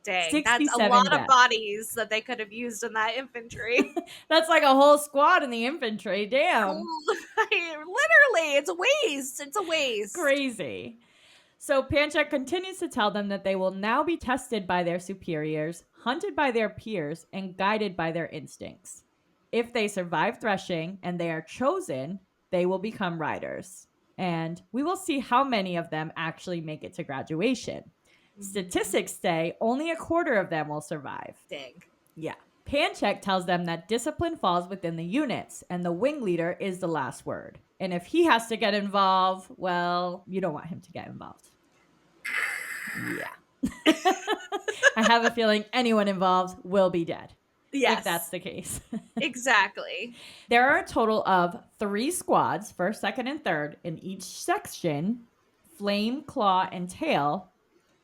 Dang, that's a 67 lot of deaths. bodies that they could have used in that infantry. That's like a whole squad in the infantry. Damn. Literally, it's a waste. It's a waste. Crazy. So Panchek continues to tell them that they will now be tested by their superiors, hunted by their peers, and guided by their instincts. If they survive threshing and they are chosen, they will become riders. And we will see how many of them actually make it to graduation. Statistics say only a quarter of them will survive. Dang. Yeah. Panchek tells them that discipline falls within the units, and the wing leader is the last word. And if he has to get involved, well, you don't want him to get involved. Yeah. I have a feeling anyone involved will be dead. Yes. If that's the case. Exactly. There are a total of 3 squads, first, second, and third, in each section, flame, claw, and tail.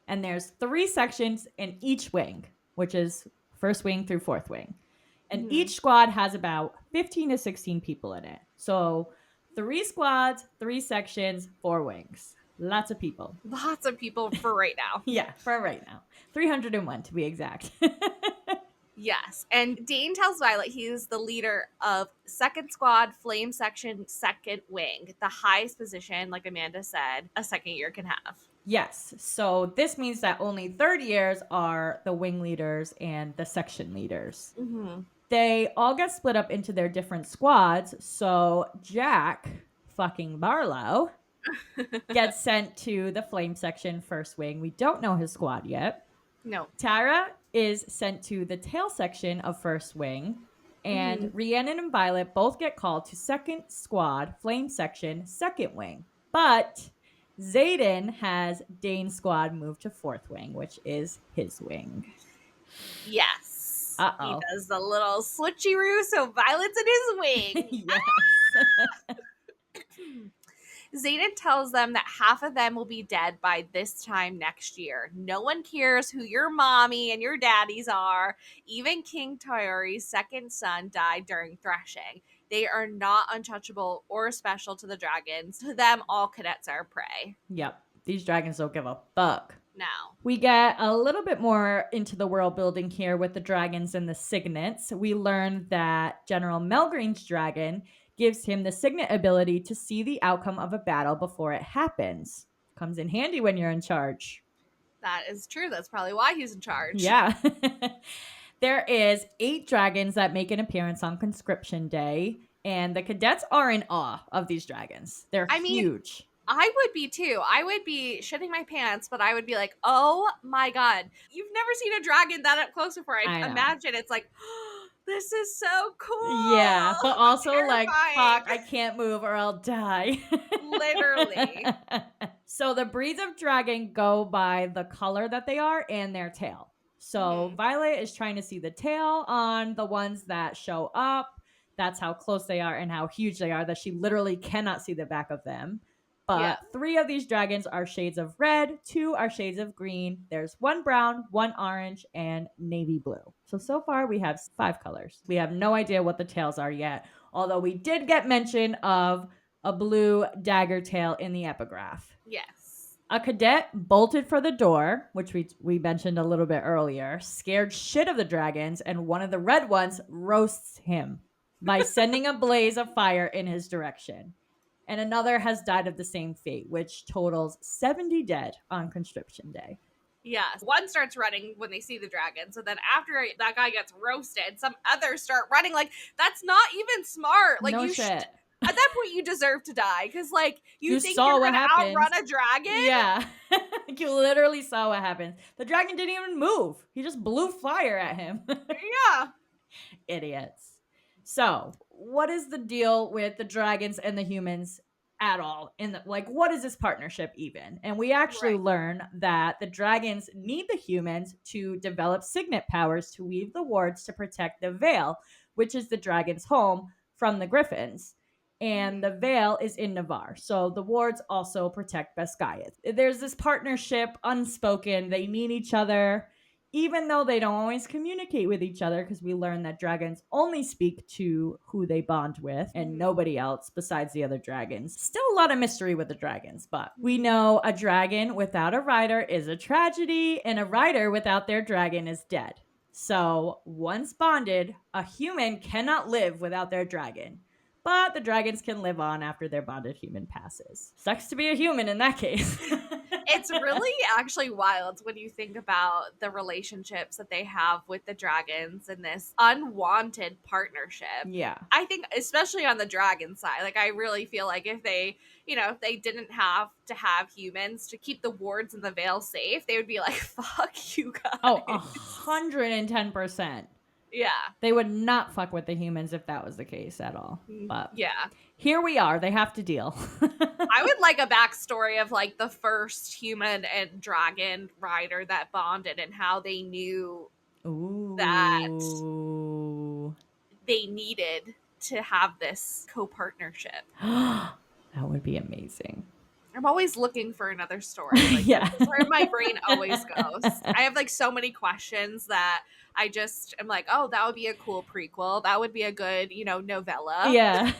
And there's 3 sections in each wing, which is first wing through fourth wing. And each squad has about 15 to 16 people in it. So 3 squads, 3 sections, 4 wings. Lots of people. Lots of people for right now. Yeah, for right now. 301 to be exact. Yes. And Dane tells Violet he's the leader of second squad, flame section, second wing. The highest position, like Amanda said, a second year can have. Yes. So this means that only third years are the wing leaders and the section leaders. Mm-hmm. They all get split up into their different squads. So Jack fucking Barlow gets sent to the flame section first wing. We don't know his squad yet. No. Tara is sent to the tail section of first wing. And Rhiannon and Violet both get called to second squad, flame section, second wing. But Zayden has Dane's squad moved to fourth wing, which is his wing. Yes. Uh-oh. He does the little switcheroo, so Violet's in his wing. Yes. Xaden tells them that half of them will be dead by this time next year. No one cares who your mommy and your daddies are. Even King Toyori's second son died during threshing. They are not untouchable or special to the dragons. To them, all cadets are prey. Yep. These dragons don't give a fuck. No. We get a little bit more into the world building here with the dragons and the signets. We learn that General Melgreen's dragon gives him the signet ability to see the outcome of a battle before it happens. Comes in handy when you're in charge. That is true. That's probably why he's in charge. Yeah. There is 8 dragons that make an appearance on Conscription Day, and the cadets are in awe of these dragons. They're huge. I would be too. I would be shitting my pants, but I would be like, oh my God. You've never seen a dragon that up close before. I imagine it's like, oh, this is so cool. Yeah, but also like, fuck, I can't move or I'll die. Literally. So the breeds of dragon go by the color that they are and their tail. So Violet is trying to see the tail on the ones that show up. That's how close they are and how huge they are, that she literally cannot see the back of them. But 3 of these dragons are shades of red, 2 are shades of green. There's 1 brown, 1 orange, and navy blue. So far we have 5 colors. We have no idea what the tails are yet, although we did get mention of a blue dagger tail in the epigraph. Yes. A cadet bolted for the door, which we mentioned a little bit earlier, scared shit of the dragons, and one of the red ones roasts him by sending a blaze of fire in his direction. And another has died of the same fate, which totals 70 dead on Conscription Day. Yes. One starts running when they see the dragon. So then after that guy gets roasted, some others start running. Like, that's not even smart. Like, no shit. At that point, you deserve to die. Because, like, you think saw you're what going to happened. outrun a dragon? Yeah. You literally saw what happened. The dragon didn't even move. He just blew fire at him. Yeah. Idiots. So, what is the deal with the dragons and the humans at all? What is this partnership even? And we actually learn that the dragons need the humans to develop signet powers to weave the wards to protect the Veil, which is the dragon's home, from the griffins. And the Veil is in Navarre. So the wards also protect Beskaya. There's this partnership, unspoken. They need each other, even though they don't always communicate with each other, because we learn that dragons only speak to who they bond with and nobody else besides the other dragons. Still a lot of mystery with the dragons, but we know a dragon without a rider is a tragedy, and a rider without their dragon is dead. So once bonded, a human cannot live without their dragon. But the dragons can live on after their bonded human passes. Sucks to be a human in that case. It's really actually wild when you think about the relationships that they have with the dragons and this unwanted partnership. Yeah. I think especially on the dragon side, like I really feel like if they, if they didn't have to have humans to keep the wards in the Veil safe, they would be like, fuck you guys. Oh, 110%. Yeah. They would not fuck with the humans if that was the case at all. But yeah. Here we are. They have to deal. I would like a backstory of like the first human and dragon rider that bonded and how they knew that they needed to have this co-partnership. That would be amazing. I'm always looking for another story. Like, that's where my brain always goes. I have like so many questions that I just am like, oh, that would be a cool prequel. That would be a good, novella. Yeah.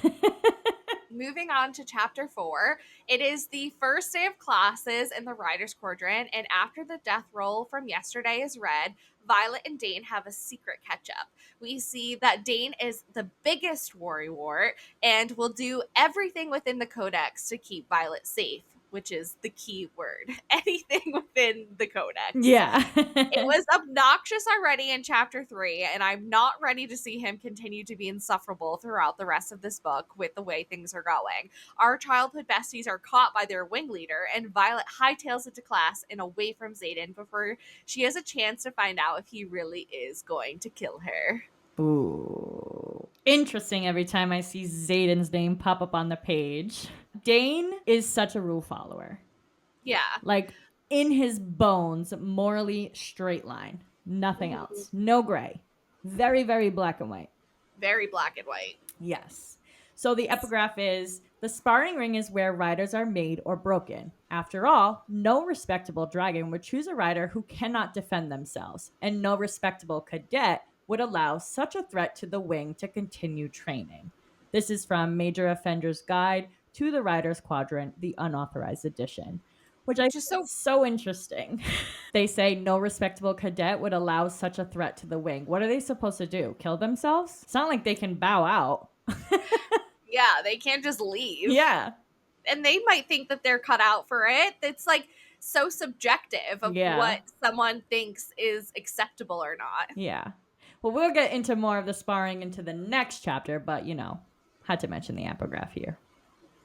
Moving on to chapter 4, it is the first day of classes in the Riders Quadrant, and after the death roll from yesterday is read, Violet and Dane have a secret catch-up. We see that Dane is the biggest worrywart and will do everything within the codex to keep Violet safe, which is the key word. Anything within the codex. Yeah. It was obnoxious already in chapter 3, and I'm not ready to see him continue to be insufferable throughout the rest of this book with the way things are going. Our childhood besties are caught by their wing leader, and Violet hightails it to class and away from Xaden before she has a chance to find out if he really is going to kill her. Ooh. Interesting every time I see Xaden's name pop up on the page. Dane is such a rule follower. Yeah. Like, in his bones, morally straight line. Nothing else. No gray. Very, very black and white. Very black and white. Yes. So the epigraph is, The sparring ring is where riders are made or broken. After all, no respectable dragon would choose a rider who cannot defend themselves, and no respectable cadet would allow such a threat to the wing to continue training. This is from Major Offender's Guide to the Rider's Quadrant, the unauthorized edition, which I Just think is so interesting. They say no respectable cadet would allow such a threat to the wing. What are they supposed to do? Kill themselves? It's not like they can bow out. yeah, they can't just leave. Yeah. And they might think that they're cut out for it. It's like so subjective of what someone thinks is acceptable or not. Yeah. Well, we'll get into more of the sparring into the next chapter, but had to mention the epigraph here.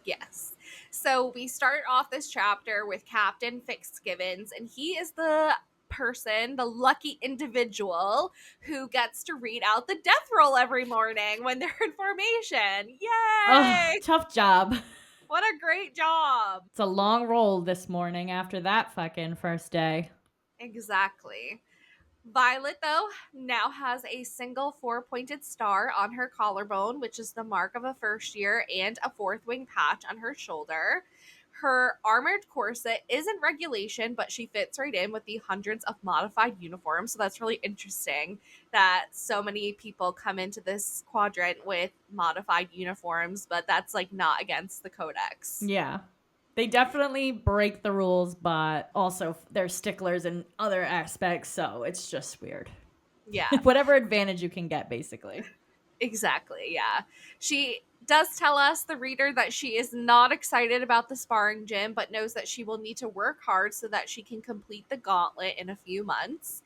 Yes. So we start off this chapter with Captain Fitzgibbons, and he is the person, the lucky individual who gets to read out the death roll every morning when they're in formation. Yay! Oh, tough job. What a great job. It's a long roll this morning after that fucking first day. Exactly. Violet, though, now has a single 4-pointed star on her collarbone, which is the mark of a first year, and a 4th wing patch on her shoulder. Her armored corset is in regulation, but she fits right in with the hundreds of modified uniforms. So that's really interesting that so many people come into this quadrant with modified uniforms, but that's like not against the codex. Yeah. They definitely break the rules, but also they're sticklers in other aspects, so it's just weird. Yeah. Whatever advantage you can get, basically. Exactly, yeah. She does tell us, the reader, that she is not excited about the sparring gym, but knows that she will need to work hard so that she can complete the gauntlet in a few months.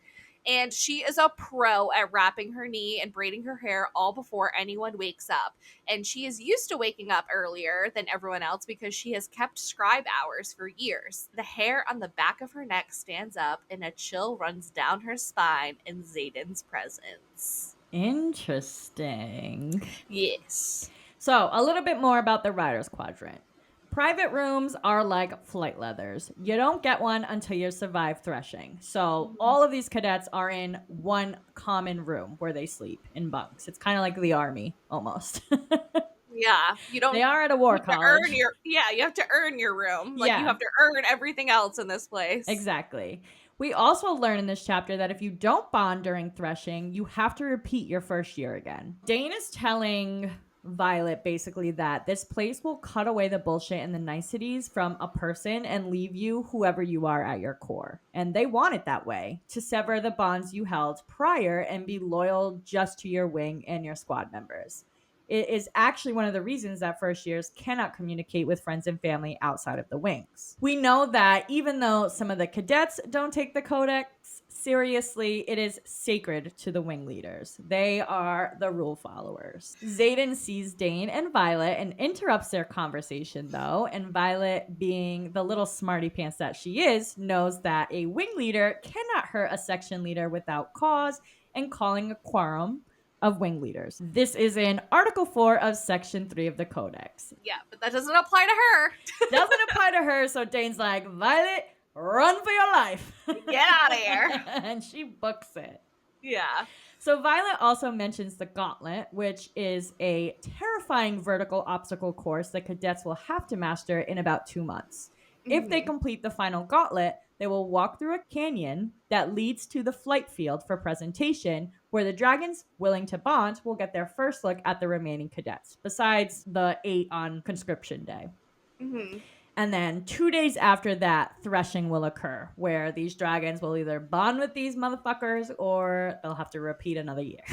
And she is a pro at wrapping her knee and braiding her hair all before anyone wakes up. And she is used to waking up earlier than everyone else because she has kept scribe hours for years. The hair on the back of her neck stands up and a chill runs down her spine in Xaden's presence. Interesting. Yes. So, a little bit more about the Rider's Quadrant. Private rooms are like flight leathers. You don't get one until you survive threshing. So all of these cadets are in one common room where they sleep in bunks. It's kind of like the army, almost. Yeah, you don't. They are at a war college. You have to earn your room. Like you have to earn everything else in this place. Exactly. We also learn in this chapter that if you don't bond during threshing, you have to repeat your first year again. Dane is telling Violet basically that this place will cut away the bullshit and the niceties from a person and leave you whoever you are at your core. And they want it that way, to sever the bonds you held prior and be loyal just to your wing and your squad members. It is actually one of the reasons that first years cannot communicate with friends and family outside of the wings. We know that even though some of the cadets don't take the codex seriously, it is sacred to the wing leaders. They are the rule followers. Xaden sees Dane and Violet and interrupts their conversation, though, and Violet, being the little smarty pants that she is, knows that a wing leader cannot hurt a section leader without cause and calling a quorum of wing leaders. This is in Article 4 of Section 3 of the Codex. Yeah, but that doesn't apply to her. Doesn't apply to her, so Dane's like, Violet, run for your life. Get out of here. And she books it. Yeah. So Violet also mentions the Gauntlet, which is a terrifying vertical obstacle course that cadets will have to master in about 2 months. If they complete the final gauntlet, they will walk through a canyon that leads to the flight field for presentation, where the dragons willing to bond will get their first look at the remaining cadets, besides the 8 on conscription day. Mm-hmm. And then 2 days after that, threshing will occur, where these dragons will either bond with these motherfuckers or they'll have to repeat another year.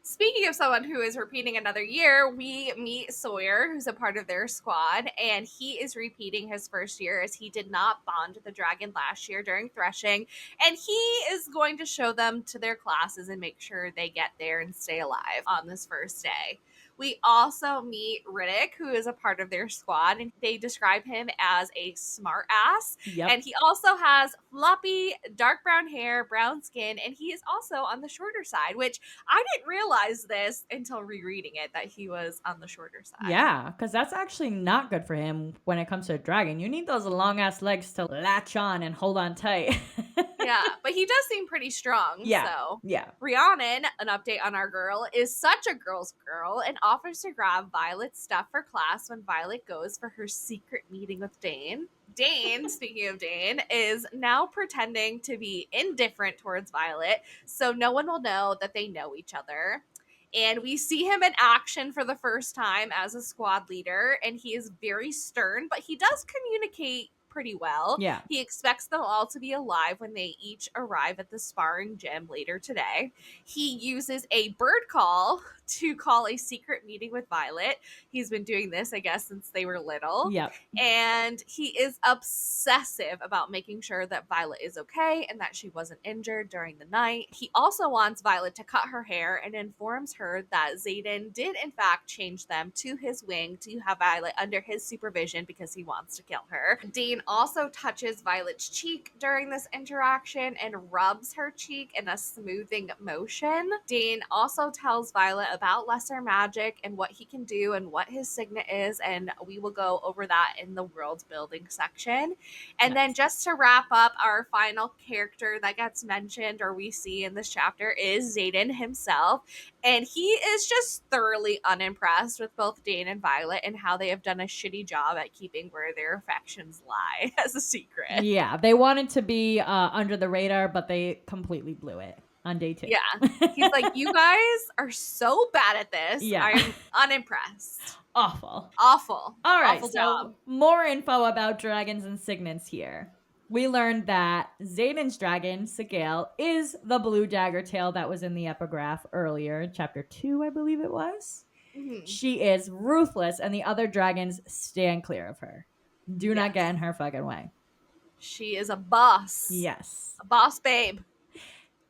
Speaking of someone who is repeating another year, we meet Sawyer, who's a part of their squad, and he is repeating his first year as he did not bond with the dragon last year during threshing, and he is going to show them to their classes and make sure they get there and stay alive on this first day. We also meet Riddick, who is a part of their squad, and they describe him as a smart ass. Yep. And he also has floppy, dark brown hair, brown skin, and he is also on the shorter side, which I didn't realize this until rereading it, that he was on the shorter side. Yeah, because that's actually not good for him when it comes to a dragon. You need those long-ass legs to latch on and hold on tight. Yeah, but he does seem pretty strong. Yeah. So Yeah. Rhiannon, an update on our girl, is such a girl's girl and offers to grab Violet's stuff for class when Violet goes for her secret meeting with Dane. Dane, speaking of Dane, is now pretending to be indifferent towards Violet, so no one will know that they know each other. And we see him in action for the first time as a squad leader, and he is very stern, but he does communicate pretty well. Yeah. He expects them all to be alive when they each arrive at the sparring gym later today. He uses a bird call to call a secret meeting with Violet. He's been doing this, I guess, since they were little. Yep. And he is obsessive about making sure that Violet is okay and that she wasn't injured during the night. He also wants Violet to cut her hair and informs her that Xaden did in fact change them to his wing to have Violet under his supervision because he wants to kill her. Dane also touches Violet's cheek during this interaction and rubs her cheek in a smoothing motion. Dane also tells Violet about lesser magic and what he can do and what his signet is, and we will go over that in the world building section. And then just to wrap up, our final character that gets mentioned or we see in this chapter is Xaden himself, and he is just thoroughly unimpressed with both Dane and Violet and how they have done a shitty job at keeping where their affections lie as a secret. Yeah. They wanted to be under the radar, but they completely blew it on day 2. Yeah. He's like, you guys are so bad at this. Yeah. I'm unimpressed. Awful. Awful. All right, Awful so job. more info about dragons and signets here. We learned that Xaden's dragon, Sigale, is the blue dagger tail that was in the epigraph earlier, in chapter 2, I believe it was. Mhm. She is ruthless, and the other dragons stand clear of her. Do not get in her fucking way. She is a boss. Yes. A boss babe.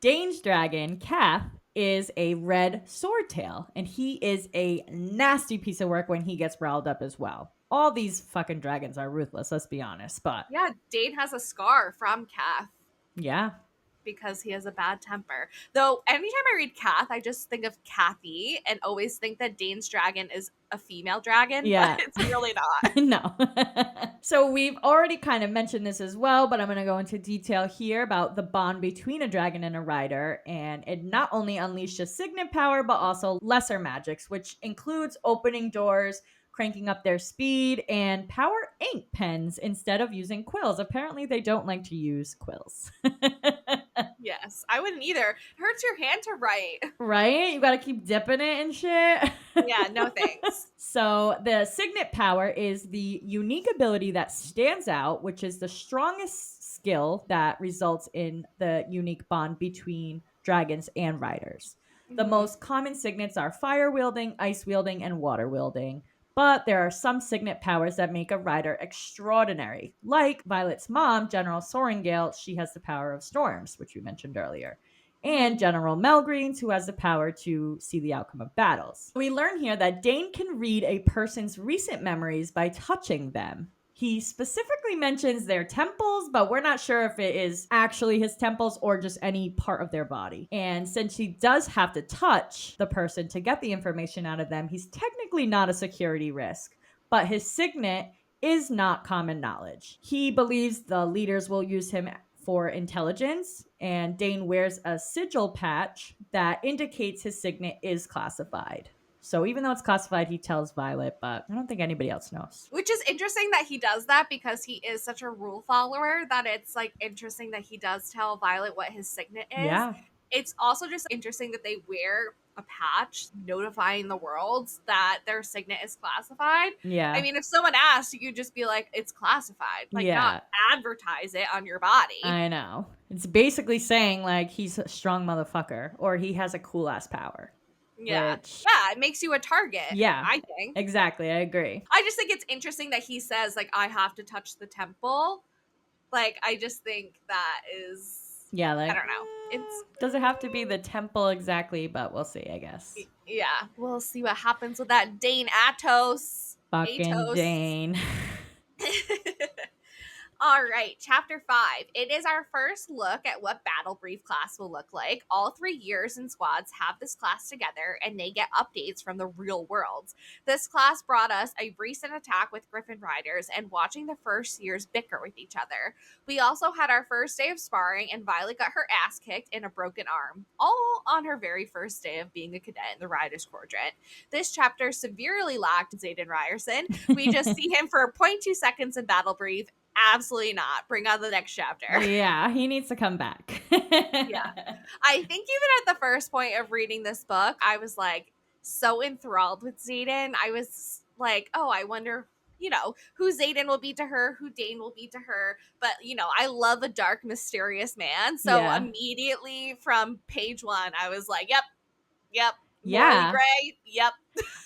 Dane's dragon, Kath, is a red sword tail, and he is a nasty piece of work when he gets riled up as well. All these fucking dragons are ruthless, let's be honest, but Yeah, Dane has a scar from Kath yeah. because he has a bad temper. Though anytime I read Kath, I just think of Kathy and always think that Dane's dragon is a female dragon, Yeah. but it's really not. No. So we've already kind of mentioned this as well, but I'm going to go into detail here about the bond between a dragon and a rider. And it not only unleashes signet power, but also lesser magics, which includes opening doors, cranking up their speed, and power ink pens instead of using quills. Apparently, they don't like to use quills. Yes, I wouldn't either. It hurts your hand to write. Right? You got to keep dipping it and shit. Yeah, no thanks. So the signet power is the unique ability that stands out, which is the strongest skill that results in the unique bond between dragons and riders. The Mhm. most common signets are fire wielding, ice wielding, and water wielding. But there are some signet powers that make a rider extraordinary. Like Violet's mom, General Sorengale, she has the power of storms, which we mentioned earlier. And General Melgreens, who has the power to see the outcome of battles. We learn here that Dane can read a person's recent memories by touching them. He specifically mentions their temples, but we're not sure if it is actually his temples or just any part of their body. And since he does have to touch the person to get the information out of them, he's technically not a security risk. But his signet is not common knowledge. He believes the leaders will use him for intelligence, and Dane wears a sigil patch that indicates his signet is classified. So even though it's classified, he tells Violet, but I don't think anybody else knows. Which is interesting that he does that because he is such a rule follower that it's like interesting that he does tell Violet what his signet is. Yeah. It's also just interesting that they wear a patch notifying the world that their signet is classified. Yeah. I mean, if someone asked, you could just be like, it's classified. Like, Yeah. not advertise it on your body. I know. It's basically saying, like, he's a strong motherfucker or he has a cool ass power. Yeah. Which- Yeah, it makes you a target. Yeah. I think. Exactly. I agree. I just think it's interesting that he says, like, I have to touch the temple. Like, I just think that is. Yeah. Like, I don't know. It's. does it have to be the temple exactly? But we'll see, I guess. Yeah. We'll see what happens with that Dane Atos. Fucking Atos. Dane. All right, chapter 5. It is our first look at what Battle Brief class will look like. All 3 years and squads have this class together and they get updates from the real world. This class brought us a recent attack with Griffin Riders and watching the first years bicker with each other. We also had our first day of sparring and Violet got her ass kicked and a broken arm, all on her very first day of being a cadet in the Riders Quadrant. This chapter severely lacked Zayden Ryerson. We just see him for 0.2 seconds in Battle Brief. Absolutely not. Bring on the next chapter. Yeah, he needs to come back. Yeah. I think even at the first point of reading this book, I was like so enthralled with Zayden. I was like, oh, I wonder, who Zayden will be to her, who Dane will be to her. But, I love a dark, mysterious man. So Yeah. immediately from page 1, I was like, yep. Yeah. Morley Gray. Yep.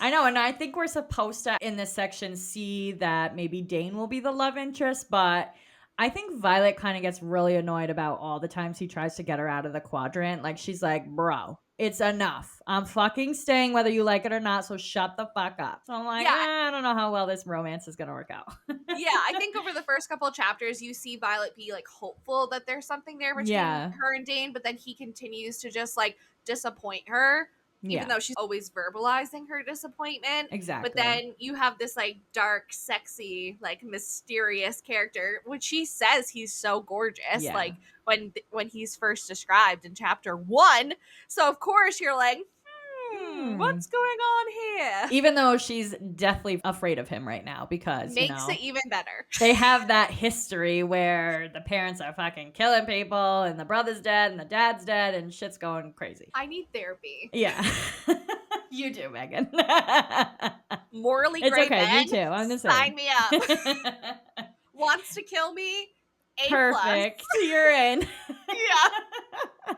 I know, and I think we're supposed to, in this section, see that maybe Dane will be the love interest, but I think Violet kind of gets really annoyed about all the times he tries to get her out of the quadrant. Like, she's like, bro, it's enough. I'm fucking staying whether you like it or not, so shut the fuck up. So I'm like, I don't know how well this romance is going to work out. Yeah, I think over the first couple of chapters, you see Violet be, like, hopeful that there's something there between her and Dane, but then he continues to just, like, disappoint her. Even though she's always verbalizing her disappointment. Exactly. But then you have this, like, dark, sexy, like, mysterious character, which she says he's so gorgeous, like, when he's first described in chapter 1. So, of course, you're like, what's going on here? Even though she's deathly afraid of him right now because, makes it even better. They have that history where the parents are fucking killing people and the brother's dead and the dad's dead and shit's going crazy. I need therapy. Yeah. You do, Megan. Morally it's great okay, men, me too. I'm the same. sign me up. Wants to kill me? A+. Perfect. You're in. Yeah.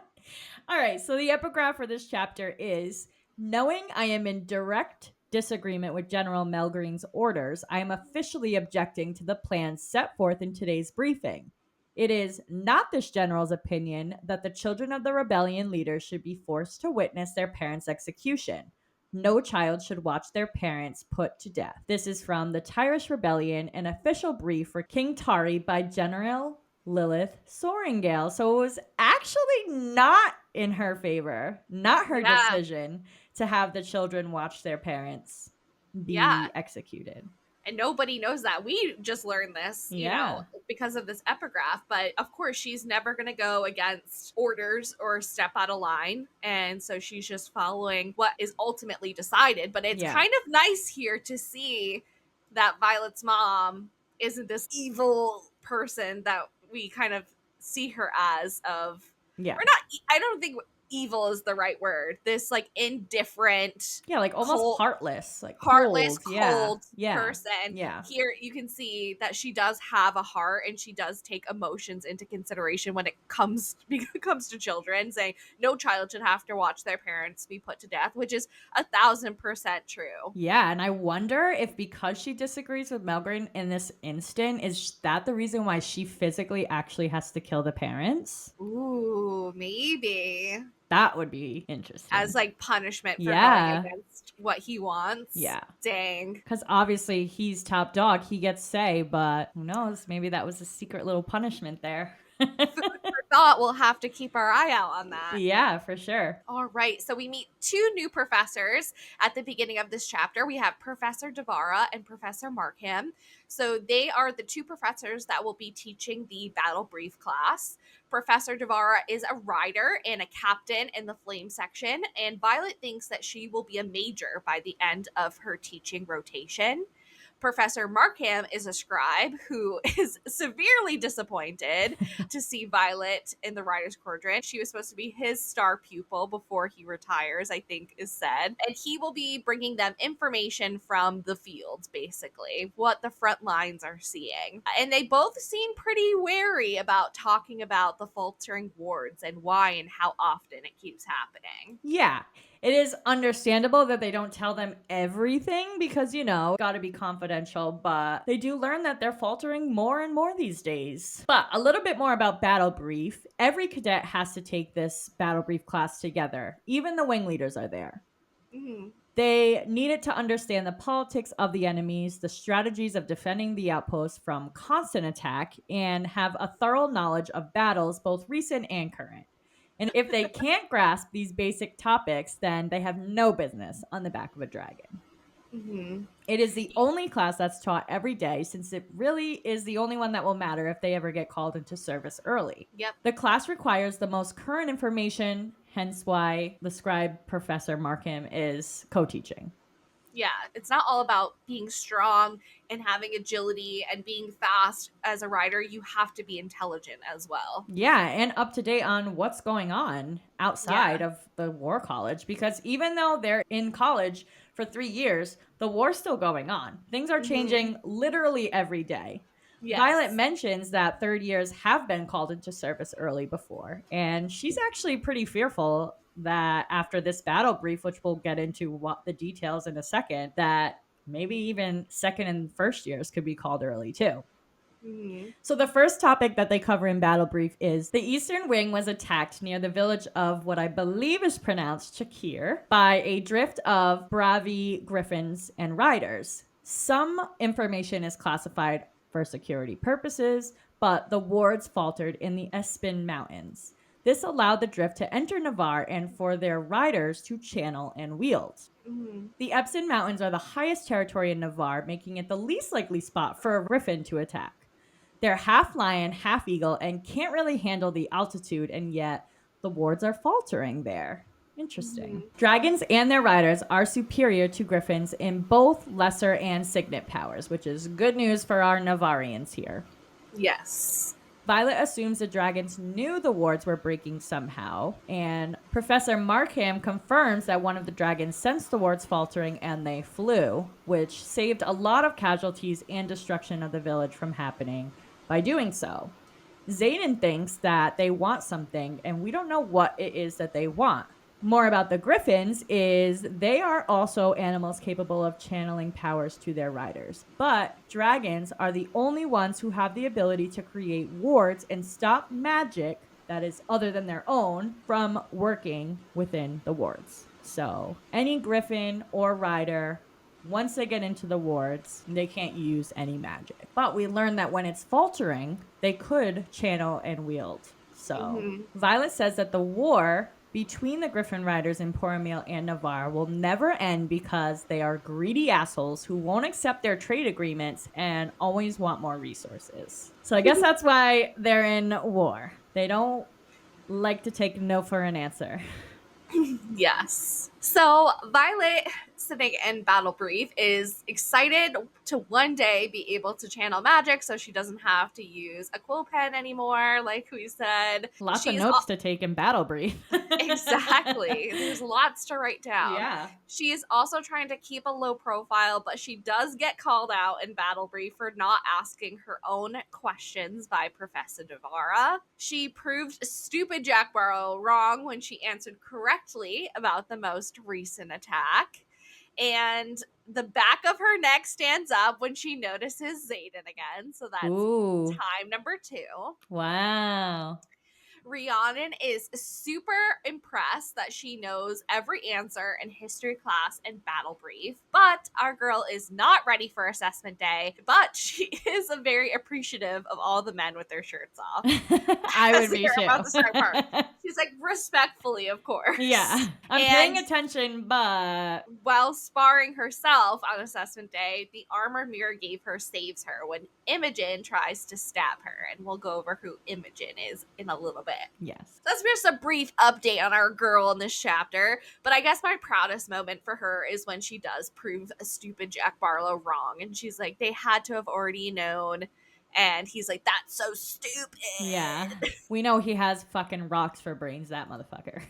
All right, so the epigraph for this chapter is, knowing I am in direct disagreement with General Melgreen's orders, I am officially objecting to the plans set forth in today's briefing. It is not this general's opinion that the children of the rebellion leaders should be forced to witness their parents' execution. No child should watch their parents put to death. This is from the Tyrish Rebellion, an official brief for King Tari by General Lilith Soaringale. So it was actually not in her favor, not her decision to have the children watch their parents be executed. And nobody knows that. We just learned this, you know, because of this epigraph. But of course, she's never going to go against orders or step out of line. And so she's just following what is ultimately decided. But it's kind of nice here to see that Violet's mom isn't this evil person that we kind of see her as of. Yeah. Or not, I don't think evil is the right word. This like indifferent, like almost heartless, like cold yeah. person. Yeah. Here you can see that she does have a heart and she does take emotions into consideration when it comes to children, saying no child should have to watch their parents be put to death, which is 1,000% true. Yeah, and I wonder if because she disagrees with Melgreen in this instant, is that the reason why she physically actually has to kill the parents? Ooh, maybe. That would be interesting. As like punishment for going against what he wants. Yeah. Dang. Because obviously he's top dog. He gets say, but who knows? Maybe that was a secret little punishment there. Food for thought. We'll have to keep our eye out on that. Yeah, for sure. All right. So we meet 2 new professors at the beginning of this chapter. We have Professor Devara and Professor Markham. So they are the 2 professors that will be teaching the Battle Brief class. Professor Devara is a rider and a captain in the flame section, and Violet thinks that she will be a major by the end of her teaching rotation. Professor Markham is a scribe who is severely disappointed to see Violet in the Writer's Quadrant. She was supposed to be his star pupil before he retires, I think is said. And he will be bringing them information from the fields, basically, what the front lines are seeing. And they both seem pretty wary about talking about the faltering wards and why and how often it keeps happening. Yeah. It is understandable that they don't tell them everything because, got to be confidential, but they do learn that they're faltering more and more these days. But a little bit more about Battle Brief. Every cadet has to take this Battle Brief class together. Even the wing leaders are there. Mm-hmm. They needed to understand the politics of the enemies, the strategies of defending the outpost from constant attack, and have a thorough knowledge of battles, both recent and current. And if they can't grasp these basic topics, then they have no business on the back of a dragon. Mm-hmm. It is the only class that's taught every day, since it really is the only one that will matter if they ever get called into service early. Yep. The class requires the most current information, hence why the scribe Professor Markham is co-teaching. Yeah, it's not all about being strong and having agility and being fast as a rider. You have to be intelligent as well. Yeah, and up to date on what's going on outside of the war college, because even though they're in college for 3 years, the war's still going on. Things are changing literally every day. Yes. Violet mentions that third years have been called into service early before, and she's actually pretty fearful that after this battle brief, which we'll get into what the details in a second, that maybe even second and first years could be called early too. So the first topic that they cover in Battle Brief is the Eastern Wing was attacked near the village of what I believe is pronounced Shakir by a drift of Bravi griffins and riders. Some information is classified for security purposes, but the wards faltered in the Espin Mountains. This allowed the drift to enter Navarre and for their riders to channel and wield. The Epsom Mountains are the highest territory in Navarre, making it the least likely spot for a griffin to attack. They're half lion, half eagle, and can't really handle the altitude, and yet the wards are faltering there. Interesting. Dragons and their riders are superior to griffins in both lesser and signet powers, which is good news for our Navarrians here. Yes. Violet assumes the dragons knew the wards were breaking somehow, and Professor Markham confirms that one of the dragons sensed the wards faltering and they flew, which saved a lot of casualties and destruction of the village from happening by doing so. Xaden thinks that they want something, and we don't know what it is that they want. More about the griffins is they are also animals capable of channeling powers to their riders. But dragons are the only ones who have the ability to create wards and stop magic that is other than their own from working within the wards. So any griffin or rider, once they get into the wards, they can't use any magic. But we learned that when it's faltering, they could channel and wield. So Violet says that the war between the Griffin Riders in Port-Emil and Navarre will never end because they are greedy assholes who won't accept their trade agreements and always want more resources. So I guess that's why they're in war. They don't like to take no for an answer. Yes. So Violet, sitting in Battle Brief, is excited to one day be able to channel magic so she doesn't have to use a quill pen anymore, like we said. Lots of notes to take in Battle Brief. Exactly. There's lots to write down. Yeah. She is also trying to keep a low profile, but she does get called out in Battle Brief for not asking her own questions by Professor Navarra. She proved stupid Jack Barrow wrong when she answered correctly about the most recent attack. And the back of her neck stands up when she notices Xaden again. So that's time number 2. Wow. Rhiannon is super impressed that she knows every answer in history class and Battle Brief, but our girl is not ready for assessment day, but she is very appreciative of all the men with their shirts off. I would be too. About the start part. She's like, respectfully, of course. Yeah. I'm paying attention, but while sparring herself on assessment day, the armor mirror gave her saves her when Imogen tries to stab her, and we'll go over who Imogen is in a little bit. Yes. That's just a brief update on our girl in this chapter, but I guess my proudest moment for her is when she does prove a stupid Jack Barlow wrong, and she's like, they had to have already known, and he's like, that's so stupid. Yeah. We know he has fucking rocks for brains, that motherfucker.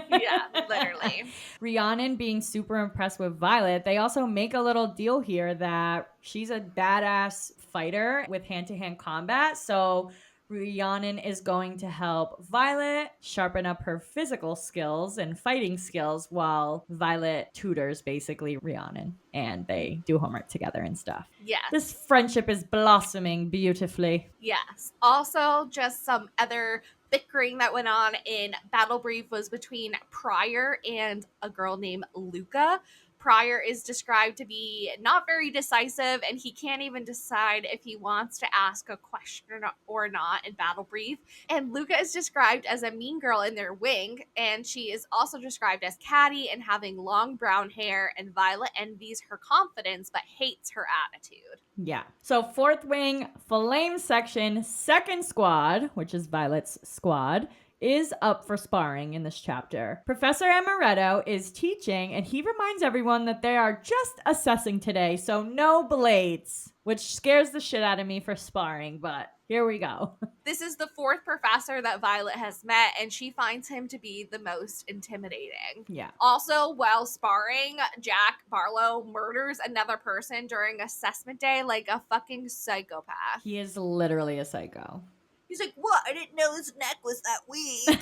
Yeah, literally. Rhiannon being super impressed with Violet, they also make a little deal here that she's a badass fighter with hand-to-hand combat, so Rhiannon is going to help Violet sharpen up her physical skills and fighting skills while Violet tutors basically Rhiannon, and they do homework together and stuff. Yes. This friendship is blossoming beautifully. Yes. Also, just some other bickering that went on in Battle Brief was between Pryor and a girl named Luca. Prior is described to be not very decisive, and he can't even decide if he wants to ask a question or not in Battle Brief. And Luca is described as a mean girl in their wing, and she is also described as catty and having long brown hair, and Violet envies her confidence but hates her attitude. Yeah. So fourth wing, Flame section, second squad, which is Violet's squad, is up for sparring in this chapter. Professor Amaretto is teaching, and he reminds everyone that they are just assessing today, so no blades, which scares the shit out of me for sparring, but here we go. This is the fourth professor that Violet has met, and she finds him to be the most intimidating. Yeah. Also, while sparring, Jack Barlow murders another person during assessment day like a fucking psychopath. He is literally a psycho. He's like, what? I didn't know his neck was that weak.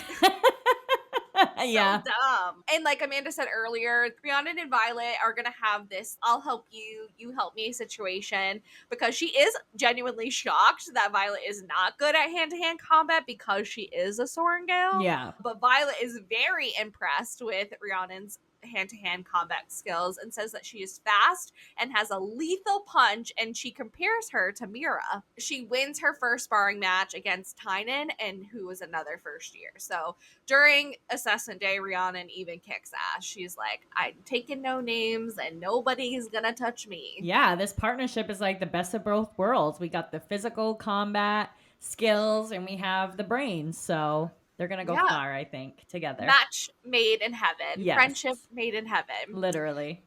Yeah. So dumb. And like Amanda said earlier, Rhiannon and Violet are going to have this I'll help you, you help me situation, because she is genuinely shocked that Violet is not good at hand-to-hand combat because she is a Sorengale. Yeah. But Violet is very impressed with Rhiannon's hand-to-hand combat skills and says that she is fast and has a lethal punch, and she compares her to Mira. She wins her first sparring match against Tynan, and who was another first year. So during assessment day, Rhiannon even kicks ass. She's like, I'm taking no names and nobody's gonna touch me. Yeah, this partnership is like the best of both worlds. We got the physical combat skills and we have the brains, so they're gonna go far, I think, together. Match made in heaven. Yes. Friendship made in heaven. Literally.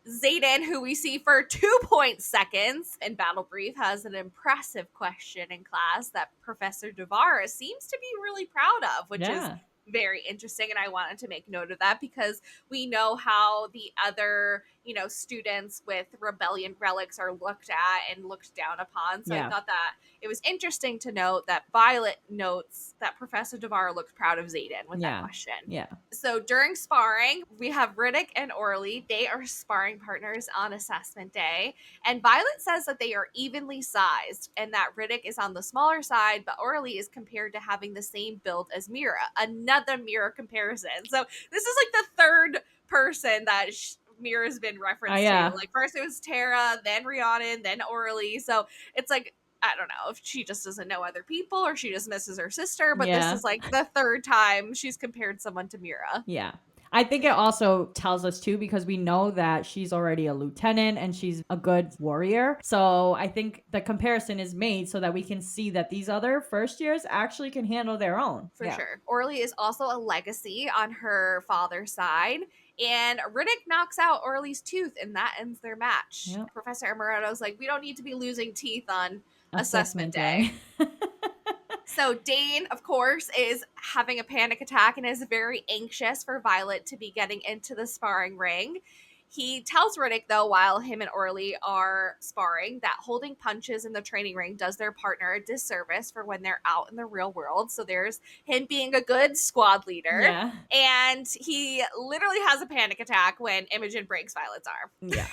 Zayden, who we see for 2.2 in Battle Brief, has an impressive question in class that Professor Devara seems to be really proud of, which is very interesting, and I wanted to make note of that because we know how the other, students with rebellion relics are looked at and looked down upon. So I thought that it was interesting to note that Violet notes that Professor Devara looks proud of Zayden with that question. Yeah. So during sparring, we have Riddick and Orly. They are sparring partners on assessment day, and Violet says that they are evenly sized and that Riddick is on the smaller side, but Orly is compared to having the same build as Mira. Another Mira comparison. So this is like the third person that Mira's been referenced to. Like first it was Tara, then Rhiannon, then Orly. So it's like, I don't know if she just doesn't know other people or she just misses her sister, but this is like the third time she's compared someone to Mira. Yeah. I think it also tells us too, because we know that she's already a lieutenant and she's a good warrior. So I think the comparison is made so that we can see that these other first years actually can handle their own. For sure. Orly is also a legacy on her father's side. And Riddick knocks out Orly's tooth, and that ends their match. Yep. Professor Amaretto's like, we don't need to be losing teeth on assessment day. So Dane, of course, is having a panic attack and is very anxious for Violet to be getting into the sparring ring. He tells Riddick, though, while him and Orly are sparring, that holding punches in the training ring does their partner a disservice for when they're out in the real world. So there's him being a good squad leader. Yeah. And he literally has a panic attack when Imogen breaks Violet's arm. Yeah.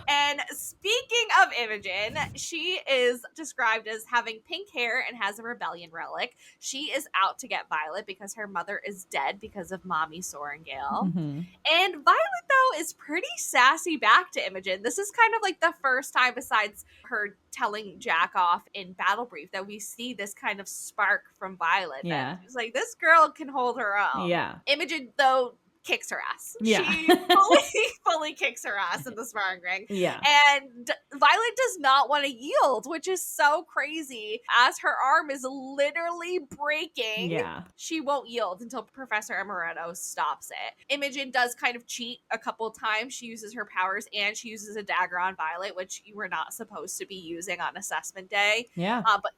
And speaking of Imogen, she is described as having pink hair and has a rebellion relic. She is out to get Violet because her mother is dead because of Mommy Sorengale. Mm-hmm. And Violet, though, is pretty sassy back to Imogen. This is kind of like the first time, besides her telling Jack off in Battle Brief, that we see this kind of spark from Violet. Yeah. She's like, this girl can hold her own. Yeah. Imogen, though, kicks her ass. Yeah. She fully kicks her ass in the sparring ring. Yeah. And Violet does not want to yield, which is so crazy. As her arm is literally breaking, she won't yield until Professor Amaretto stops it. Imogen does kind of cheat a couple times. She uses her powers and she uses a dagger on Violet, which you were not supposed to be using on assessment day. Yeah. But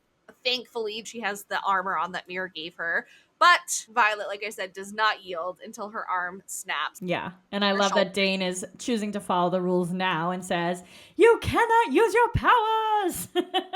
thankfully, she has the armor on that Mira gave her. But Violet, like I said, does not yield until her arm snaps. Yeah. And I love that Dane is choosing to follow the rules now and says, you cannot use your powers.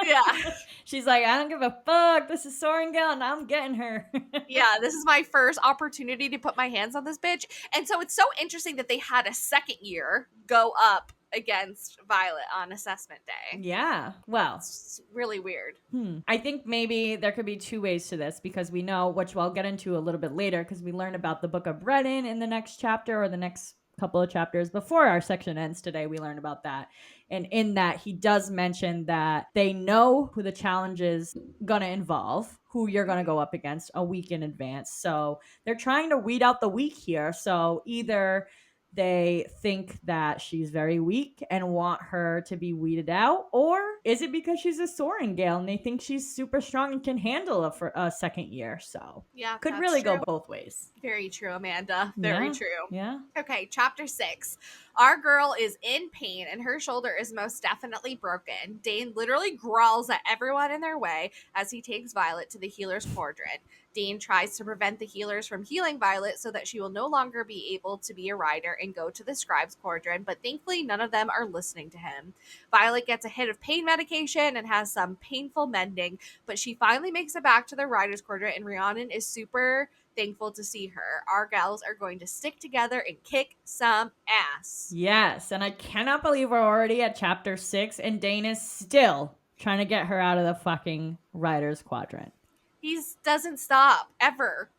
Yeah. She's like, I don't give a fuck. This is Sorengale and I'm getting her. Yeah, this is my first opportunity to put my hands on this bitch. And so it's so interesting that they had a second year go up against Violet on assessment day. Yeah. Well, it's really weird. I think maybe there could be two ways to this, because we know, which I'll get into a little bit later, because we learn about the Book of Redden in the next chapter or the next couple of chapters before our section ends today, we learn about that. And in that, he does mention that they know who the challenge is going to involve, who you're going to go up against a week in advance. So they're trying to weed out the weak here. So either they think that she's very weak and want her to be weeded out, or is it because she's a Sorengale and they think she's super strong and can handle a second year? So Yeah, could that's really true. go both ways. Very true, Amanda. Very Yeah. true. Yeah. Okay, chapter 6. Our girl is in pain and her shoulder is most definitely broken. Dane literally growls at everyone in their way as he takes Violet to the healer's quadrant. Dane tries to prevent the healers from healing Violet so that she will no longer be able to be a rider and go to the scribe's quadrant, but thankfully none of them are listening to him. Violet gets a hit of pain medication and has some painful mending, but she finally makes it back to the rider's quadrant, and Rhiannon is super thankful to see her. Our gals are going to stick together and kick some ass. Yes, and I cannot believe we're already at chapter 6 and Dane is still trying to get her out of the fucking rider's quadrant. He doesn't stop ever.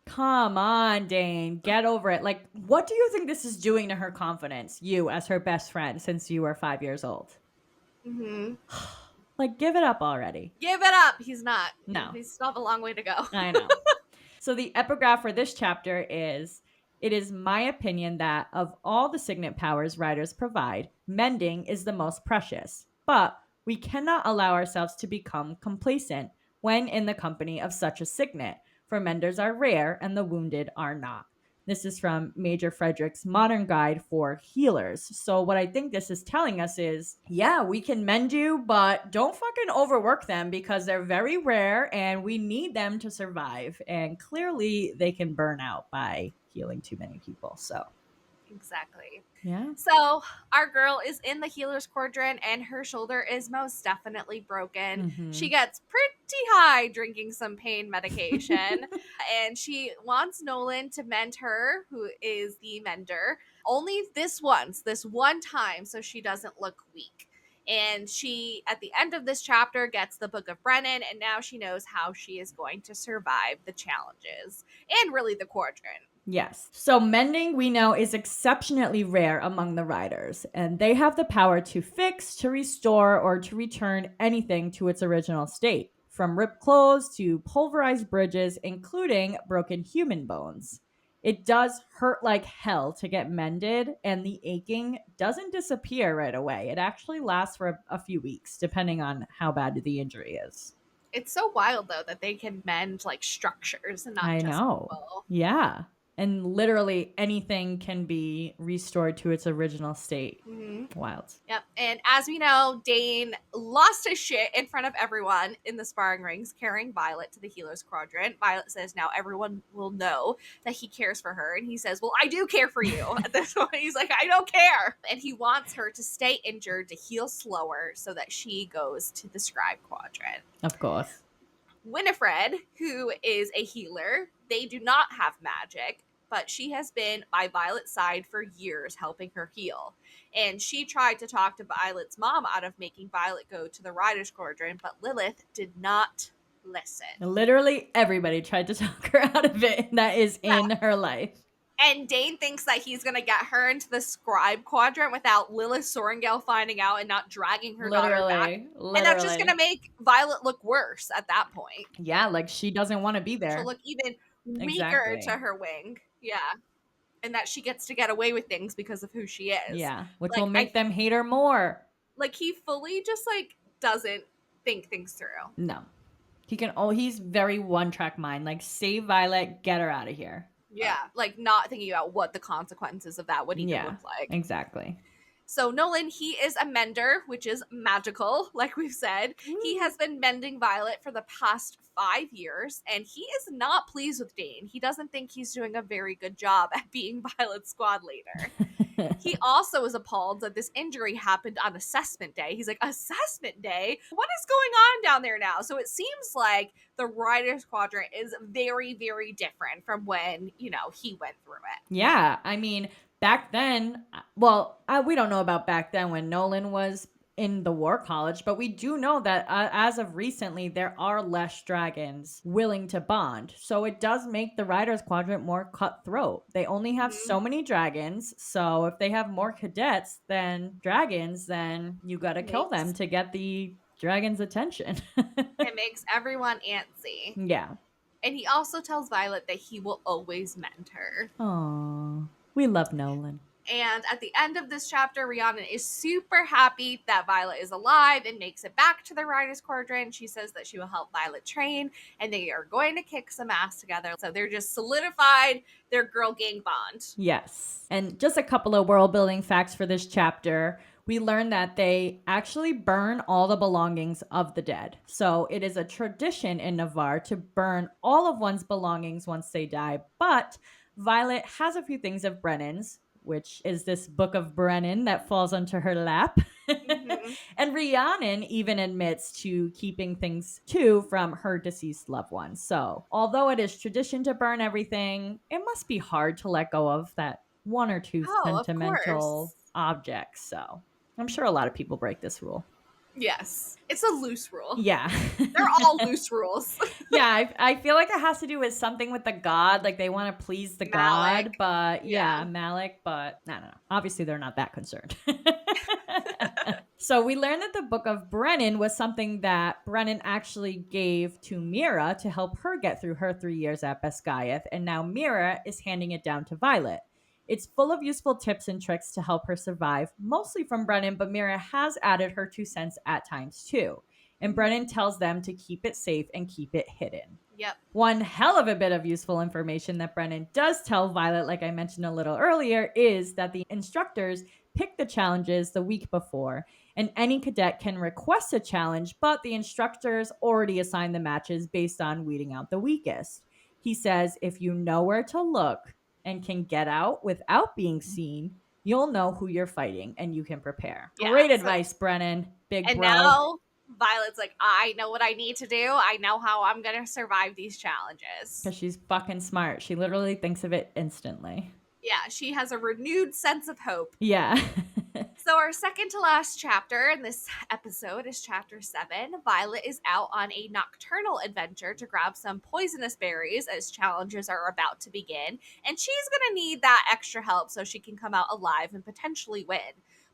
Come on, Dane, get over it. Like, what do you think this is doing to her confidence, you as her best friend since you were 5 years old? Mm-hmm. Like, give it up already. Give it up. He's not. No. He's still have a long way to go. I know. So the epigraph for this chapter is, it is my opinion that of all the signet powers riders provide, mending is the most precious. But we cannot allow ourselves to become complacent when in the company of such a signet, for menders are rare and the wounded are not. This is from Major Frederick's Modern Guide for Healers. So what I think this is telling us is, yeah, we can mend you, but don't fucking overwork them because they're very rare and we need them to survive. And clearly they can burn out by healing too many people. So Exactly. yeah. So our girl is in the healer's quadrant and her shoulder is most definitely broken. Mhm. She gets pretty high drinking some pain medication and she wants Nolan to mend her, who is the mender, only this one time, so she doesn't look weak. And she, at the end of this chapter, gets the Book of Brennan, and now she knows how she is going to survive the challenges and really the quadrant. Yes. So mending, we know, is exceptionally rare among the riders, and they have the power to fix, to restore, or to return anything to its original state, from ripped clothes to pulverized bridges, including broken human bones. It does hurt like hell to get mended, and the aching doesn't disappear right away. It actually lasts for a few weeks, depending on how bad the injury is. It's so wild, though, that they can mend like structures and not I just know. people. Yeah. And literally anything can be restored to its original state. Mm-hmm. Wild. Yep. And as we know, Dane lost his shit in front of everyone in the sparring rings, carrying Violet to the healer's quadrant. Violet says now everyone will know that he cares for her. And he says, well, I do care for you. At this point, he's like, I don't care. And he wants her to stay injured, to heal slower so that she goes to the scribe quadrant. Of course. Winifred, who is a healer, they do not have magic, but she has been by Violet's side for years, helping her heal. And she tried to talk to Violet's mom out of making Violet go to the rider's quadrant, but Lilith did not listen. Literally everybody tried to talk her out of it that is in her life. And Dane thinks that he's going to get her into the scribe quadrant without Lilith Sorengale finding out and not dragging her daughter back. Literally. And that's just going to make Violet look worse at that point. Yeah, like she doesn't want to be there. She'll look even weaker Exactly. to her wing. Yeah. And that she gets to get away with things because of who she is. Yeah, which Like, will make them hate her more. Like, he fully just, like, doesn't think things through. No. He's very one-track mind. Like, save Violet, get her out of here. Yeah, like, not thinking about what the consequences of that would even look like. Exactly. So Nolan, he is a mender, which is magical, like we've said. He has been mending Violet for the past 5 years, and he is not pleased with Dane. He doesn't think he's doing a very good job at being Violet's squad leader. He also is appalled that this injury happened on assessment day. He's like, assessment day? What is going on down there now? So it seems like the Rider's Quadrant is very, very different from when, he went through it. Yeah, I mean, back then, well, we don't know about back then when Nolan was in the War College, but we do know that as of recently, there are less dragons willing to bond. So it does make the Riders Quadrant more cutthroat. They only have so many dragons. So if they have more cadets than dragons, then you got to kill them to get the dragon's attention. It makes everyone antsy. Yeah. And he also tells Violet that he will always mend her. Aww. We love Nolan. And at the end of this chapter, Rhiannon is super happy that Violet is alive and makes it back to the Riders Quadrant. She says that she will help Violet train and they are going to kick some ass together. So they're just solidified their girl gang bond. Yes. And just a couple of world building facts for this chapter. We learn that they actually burn all the belongings of the dead. So it is a tradition in Navarre to burn all of one's belongings once they die. But Violet has a few things of Brennan's, which is this book of Brennan that falls onto her lap. Mm-hmm. And Rhiannon even admits to keeping things too from her deceased loved ones. So although it is tradition to burn everything, it must be hard to let go of that one or two sentimental objects. So I'm sure a lot of people break this rule. Yes. It's a loose rule. Yeah. They're all loose rules. Yeah, I feel like it has to do with something with the god. Like they want to please the god, but Malik, but I don't know. Obviously, they're not that concerned. So we learned that the Book of Brennan was something that Brennan actually gave to Mira to help her get through her 3 years at Basgiath, and now Mira is handing it down to Violet. It's full of useful tips and tricks to help her survive, mostly from Brennan, but Mira has added her 2 cents at times too. And Brennan tells them to keep it safe and keep it hidden. Yep. One hell of a bit of useful information that Brennan does tell Violet, like I mentioned a little earlier, is that the instructors pick the challenges the week before, and any cadet can request a challenge, but the instructors already assign the matches based on weeding out the weakest. He says, if you know where to look and can get out without being seen, you'll know who you're fighting and you can prepare. Yeah, great advice, Brennan. Big and bro. Now Violet's like, I know what I need to do. I know how I'm going to survive these challenges. Because she's fucking smart. She literally thinks of it instantly. Yeah, she has a renewed sense of hope. Yeah. So our second to last chapter in this episode is chapter 7. Violet is out on a nocturnal adventure to grab some poisonous berries as challenges are about to begin, and she's going to need that extra help so she can come out alive and potentially win.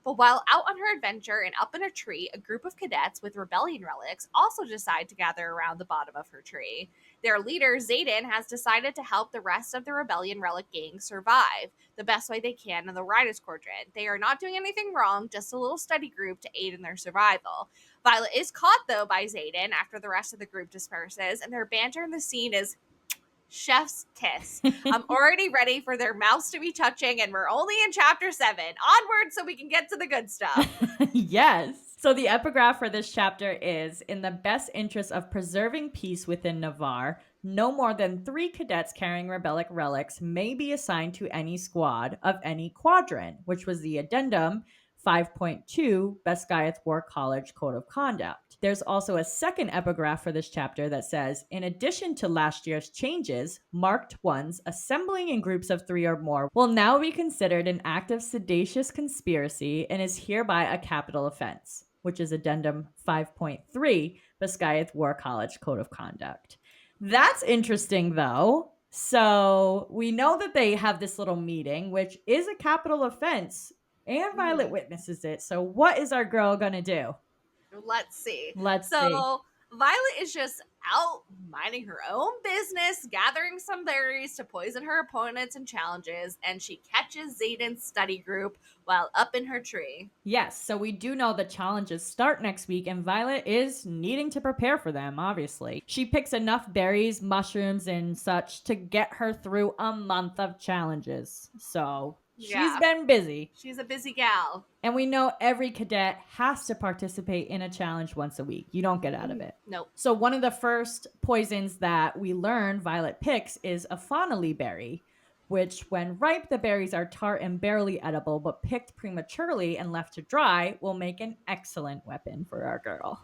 But while out on her adventure and up in a tree, a group of cadets with rebellion relics also decide to gather around the bottom of her tree. Their leader, Zayden, has decided to help the rest of the rebellion relic gang survive the best way they can in the Riders Quadrant. They are not doing anything wrong, just a little study group to aid in their survival. Violet is caught, though, by Zayden after the rest of the group disperses, and their banter in the scene is chef's kiss. I'm already ready for their mouths to be touching, and we're only in chapter 7. Onward so we can get to the good stuff. Yes. So the epigraph for this chapter is, in the best interest of preserving peace within Navarre, no more than 3 cadets carrying rebellic relics may be assigned to any squad of any quadrant, which was the addendum 5.2 Basgiath War College Code of Conduct. There's also a second epigraph for this chapter that says, in addition to last year's changes, marked ones assembling in groups of 3 or more will now be considered an act of seditious conspiracy and is hereby a capital offense, which is addendum 5.3 Basgiath War College Code of Conduct. That's interesting, though. So we know that they have this little meeting, which is a capital offense, and Violet witnesses it. So what is our girl going to do? Let's see. Let's see. Violet is just out minding her own business, gathering some berries to poison her opponents and challenges, and she catches Zayden's study group while up in her tree. Yes, so we do know the challenges start next week, and Violet is needing to prepare for them, obviously. She picks enough berries, mushrooms, and such to get her through a month of challenges. So she's been busy. She's a busy gal. And we know every cadet has to participate in a challenge once a week. You don't get out of it. Nope. So one of the first poisons that we learn Violet picks is a fawnally berry, which when ripe, the berries are tart and barely edible, but picked prematurely and left to dry will make an excellent weapon for our girl.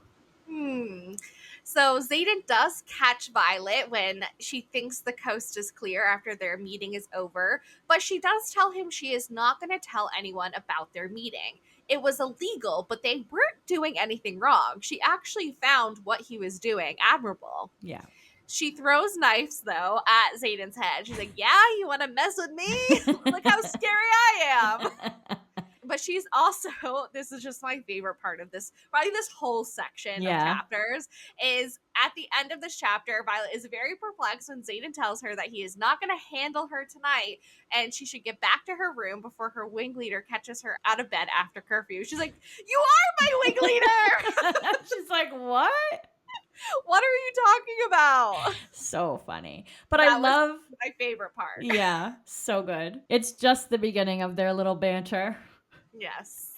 So Zayden does catch Violet when she thinks the coast is clear after their meeting is over, but she does tell him she is not going to tell anyone about their meeting. it was illegal, but they weren't doing anything wrong. She actually found what he was doing admirable. Yeah. She throws knives, though, at Xaden's head. She's like, yeah, you want to mess with me? Look how scary I am. But she's also, this is just my favorite part of this, probably this whole section of chapters, is at the end of this chapter, Violet is very perplexed when Xaden tells her that he is not going to handle her tonight and she should get back to her room before her wing leader catches her out of bed after curfew. She's like, you are my wing leader! She's like, what? What are you talking about? So funny. But That I love was my favorite part. Yeah, so good. It's just the beginning of their little banter. Yes.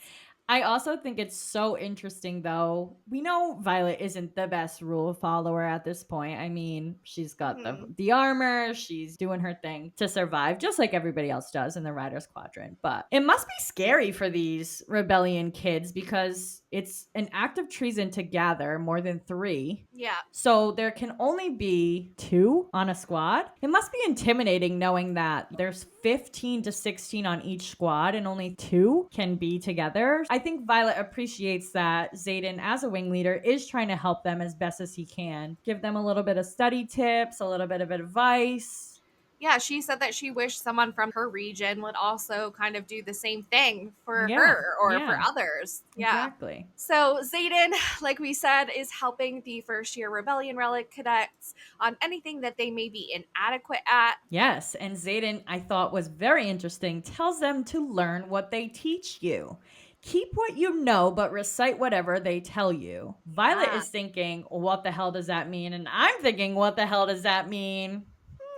I also think it's so interesting, though. We know Violet isn't the best rule follower at this point. I mean, she's got the armor. She's doing her thing to survive, just like everybody else does in the Riders Quadrant. But it must be scary for these rebellion kids because it's an act of treason to gather more than 3. Yeah. So there can only be 2 on a squad. It must be intimidating knowing that there's 15 to 16 on each squad and only 2 can be together. I think Violet appreciates that Xaden, as a wing leader, is trying to help them as best as he can. Give them a little bit of study tips, a little bit of advice. Yeah, she said that she wished someone from her region would also kind of do the same thing for her or for others. Yeah. Exactly. So Xaden, like we said, is helping the first year Rebellion Relic cadets on anything that they may be inadequate at. Yes, and Xaden, I thought was very interesting, tells them to learn what they teach you. Keep what you know, but recite whatever they tell you. Violet is thinking, what the hell does that mean? And I'm thinking, what the hell does that mean?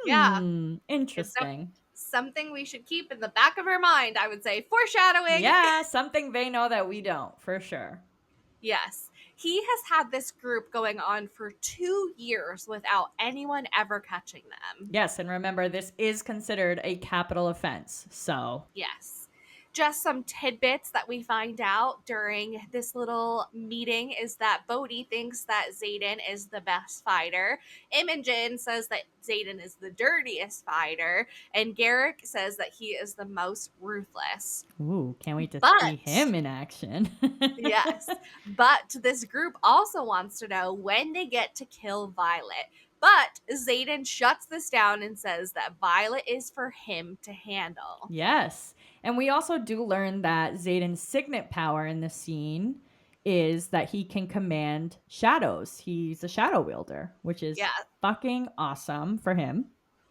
Yeah. Interesting. Something we should keep in the back of our mind, I would say. Foreshadowing. Yeah, something they know that we don't, for sure. Yes. He has had this group going on for 2 years without anyone ever catching them. Yes, and remember, this is considered a capital offense, so. Yes. Just some tidbits that we find out during this little meeting is that Bodhi thinks that Xaden is the best fighter. Imogen says that Xaden is the dirtiest fighter. And Garrick says that he is the most ruthless. Ooh, can't wait to see him in action. Yes. But this group also wants to know when they get to kill Violet. But Xaden shuts this down and says that Violet is for him to handle. Yes. And we also do learn that Xaden's signet power in the scene is that he can command shadows. He's a shadow wielder, which is fucking awesome for him.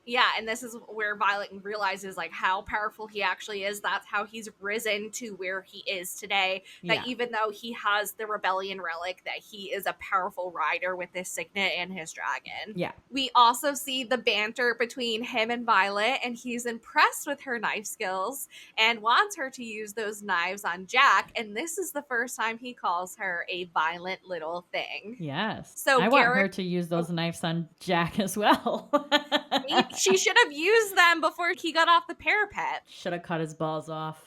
Yeah, and this is where Violet realizes like how powerful he actually is. That's how he's risen to where he is today. That even though he has the rebellion relic, that he is a powerful rider with this signet and his dragon. Yeah. We also see the banter between him and Violet, and he's impressed with her knife skills and wants her to use those knives on Jack. And this is the first time he calls her a violent little thing. Yes. So I want her to use those knives on Jack as well. She should have used them before he got off the parapet. Should have cut his balls off.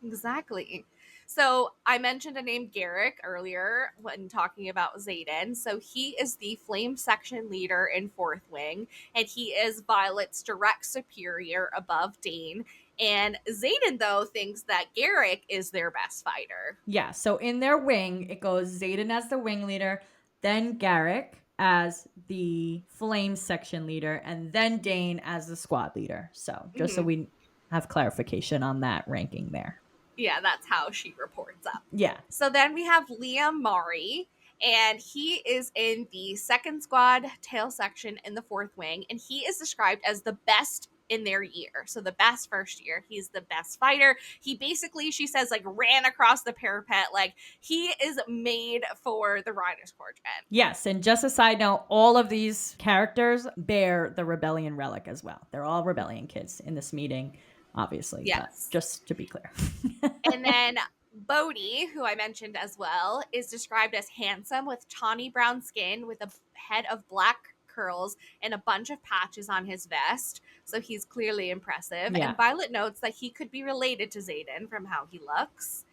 Exactly. So I mentioned a name Garrick earlier when talking about Xaden. So he is the flame section leader in 4th Wing, and he is Violet's direct superior above Dane. And Xaden, though, thinks that Garrick is their best fighter. Yeah, so in their wing, it goes Xaden as the wing leader, then Garrick as the flame section leader, and then Dane as the squad leader. So just so we have clarification on that ranking there. Yeah, that's how she reports up. Yeah. So then we have Liam Mari, and he is in the 2nd squad tail section in the 4th Wing, and he is described as the best in their year. So the best first year. He's the best fighter. He basically, she says, like ran across the parapet. Like he is made for the Riders Quadrant. Yes. And just a side note, all of these characters bear the Rebellion relic as well. They're all Rebellion kids in this meeting, obviously. Yes. Just to be clear. And then Bodhi, who I mentioned as well, is described as handsome with tawny brown skin with a head of black curls and a bunch of patches on his vest. So he's clearly impressive. Yeah. And Violet notes that he could be related to Xaden from how he looks.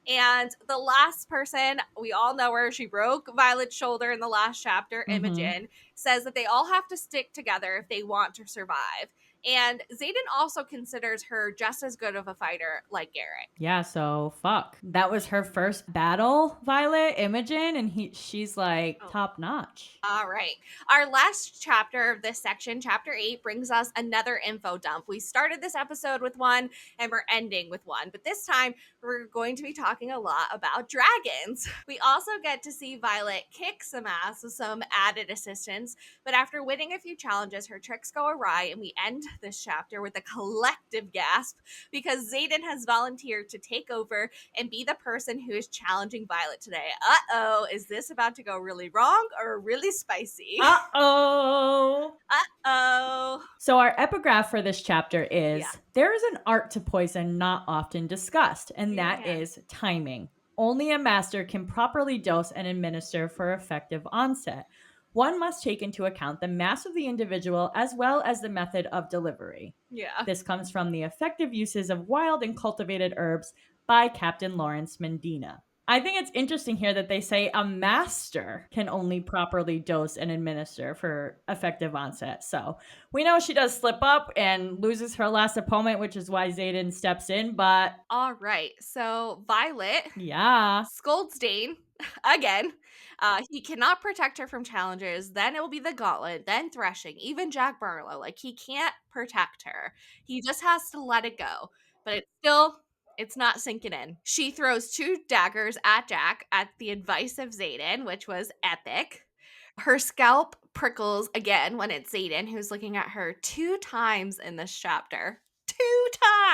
And the last person, we all know her, she broke Violet's shoulder in the last chapter, Imogen, says that they all have to stick together if they want to survive. And Zayden also considers her just as good of a fighter like Garrett. Yeah, so fuck. That was her first battle, Violet, Imogen, and she's like top notch. All right. Our last chapter of this section, chapter 8, brings us another info dump. We started this episode with one and we're ending with one, but this time we're going to be talking a lot about dragons. We also get to see Violet kick some ass with some added assistance, but after winning a few challenges, her tricks go awry, and we end this chapter with a collective gasp because Zayden has volunteered to take over and be the person who is challenging Violet today. Uh-oh, is this about to go really wrong or really spicy? Uh-oh. Uh-oh. So our epigraph for this chapter is, there is an art to poison not often discussed, and that is timing. Only a master can properly dose and administer for effective onset. One must take into account the mass of the individual as well as the method of delivery. Yeah. This comes from The Effective Uses of Wild and Cultivated Herbs by Captain Lawrence Mendina. I think it's interesting here that they say a master can only properly dose and administer for effective onset. So we know she does slip up and loses her last opponent, which is why Zayden steps in, but... All right, so Violet scolds Dane again. He cannot protect her from challenges. Then it will be the gauntlet, then threshing, even Jack Barlow. Like, he can't protect her. He just has to let it go. But it's not sinking in. She throws 2 daggers at Jack at the advice of Zayden, which was epic. Her scalp prickles again when it's Zayden who's looking at her 2 times in this chapter. 2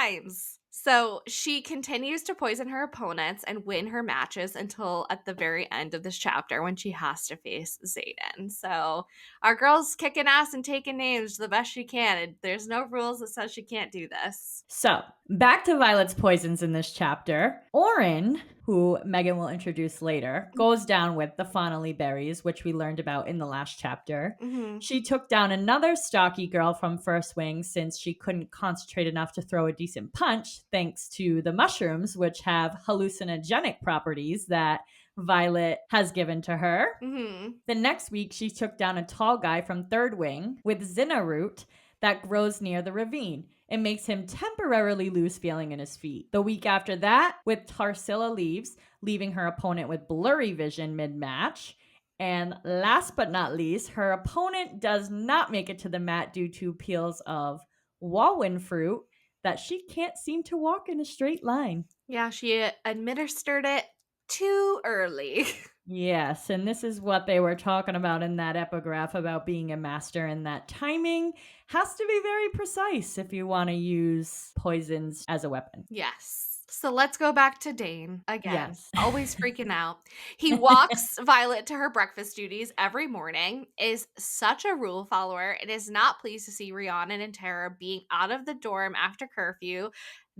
times! So she continues to poison her opponents and win her matches until at the very end of this chapter when she has to face Zayden. So our girl's kicking ass and taking names the best she can. And there's no rules that says she can't do this. So back to Violet's poisons in this chapter. Oren, who Megan will introduce later, goes down with the Fonnelly berries, which we learned about in the last chapter. Mm-hmm. She took down another stocky girl from First Wing since she couldn't concentrate enough to throw a decent punch, thanks to the mushrooms, which have hallucinogenic properties that Violet has given to her. Mm-hmm. The next week, she took down a tall guy from Third Wing with Zinna root that grows near the ravine. It makes him temporarily lose feeling in his feet. The week after that, with Tarsilla leaves, leaving her opponent with blurry vision mid-match. And last but not least, her opponent does not make it to the mat due to peels of Walwyn fruit that she can't seem to walk in a straight line. Yeah, she administered it too early. Yes, and this is what they were talking about in that epigraph about being a master, and that timing has to be very precise if you want to use poisons as a weapon. Yes. So let's go back to Dane again. Yes. Always freaking out. He walks Violet to her breakfast duties every morning, is such a rule follower, and is not pleased to see Rhiannon and Tara being out of the dorm after curfew,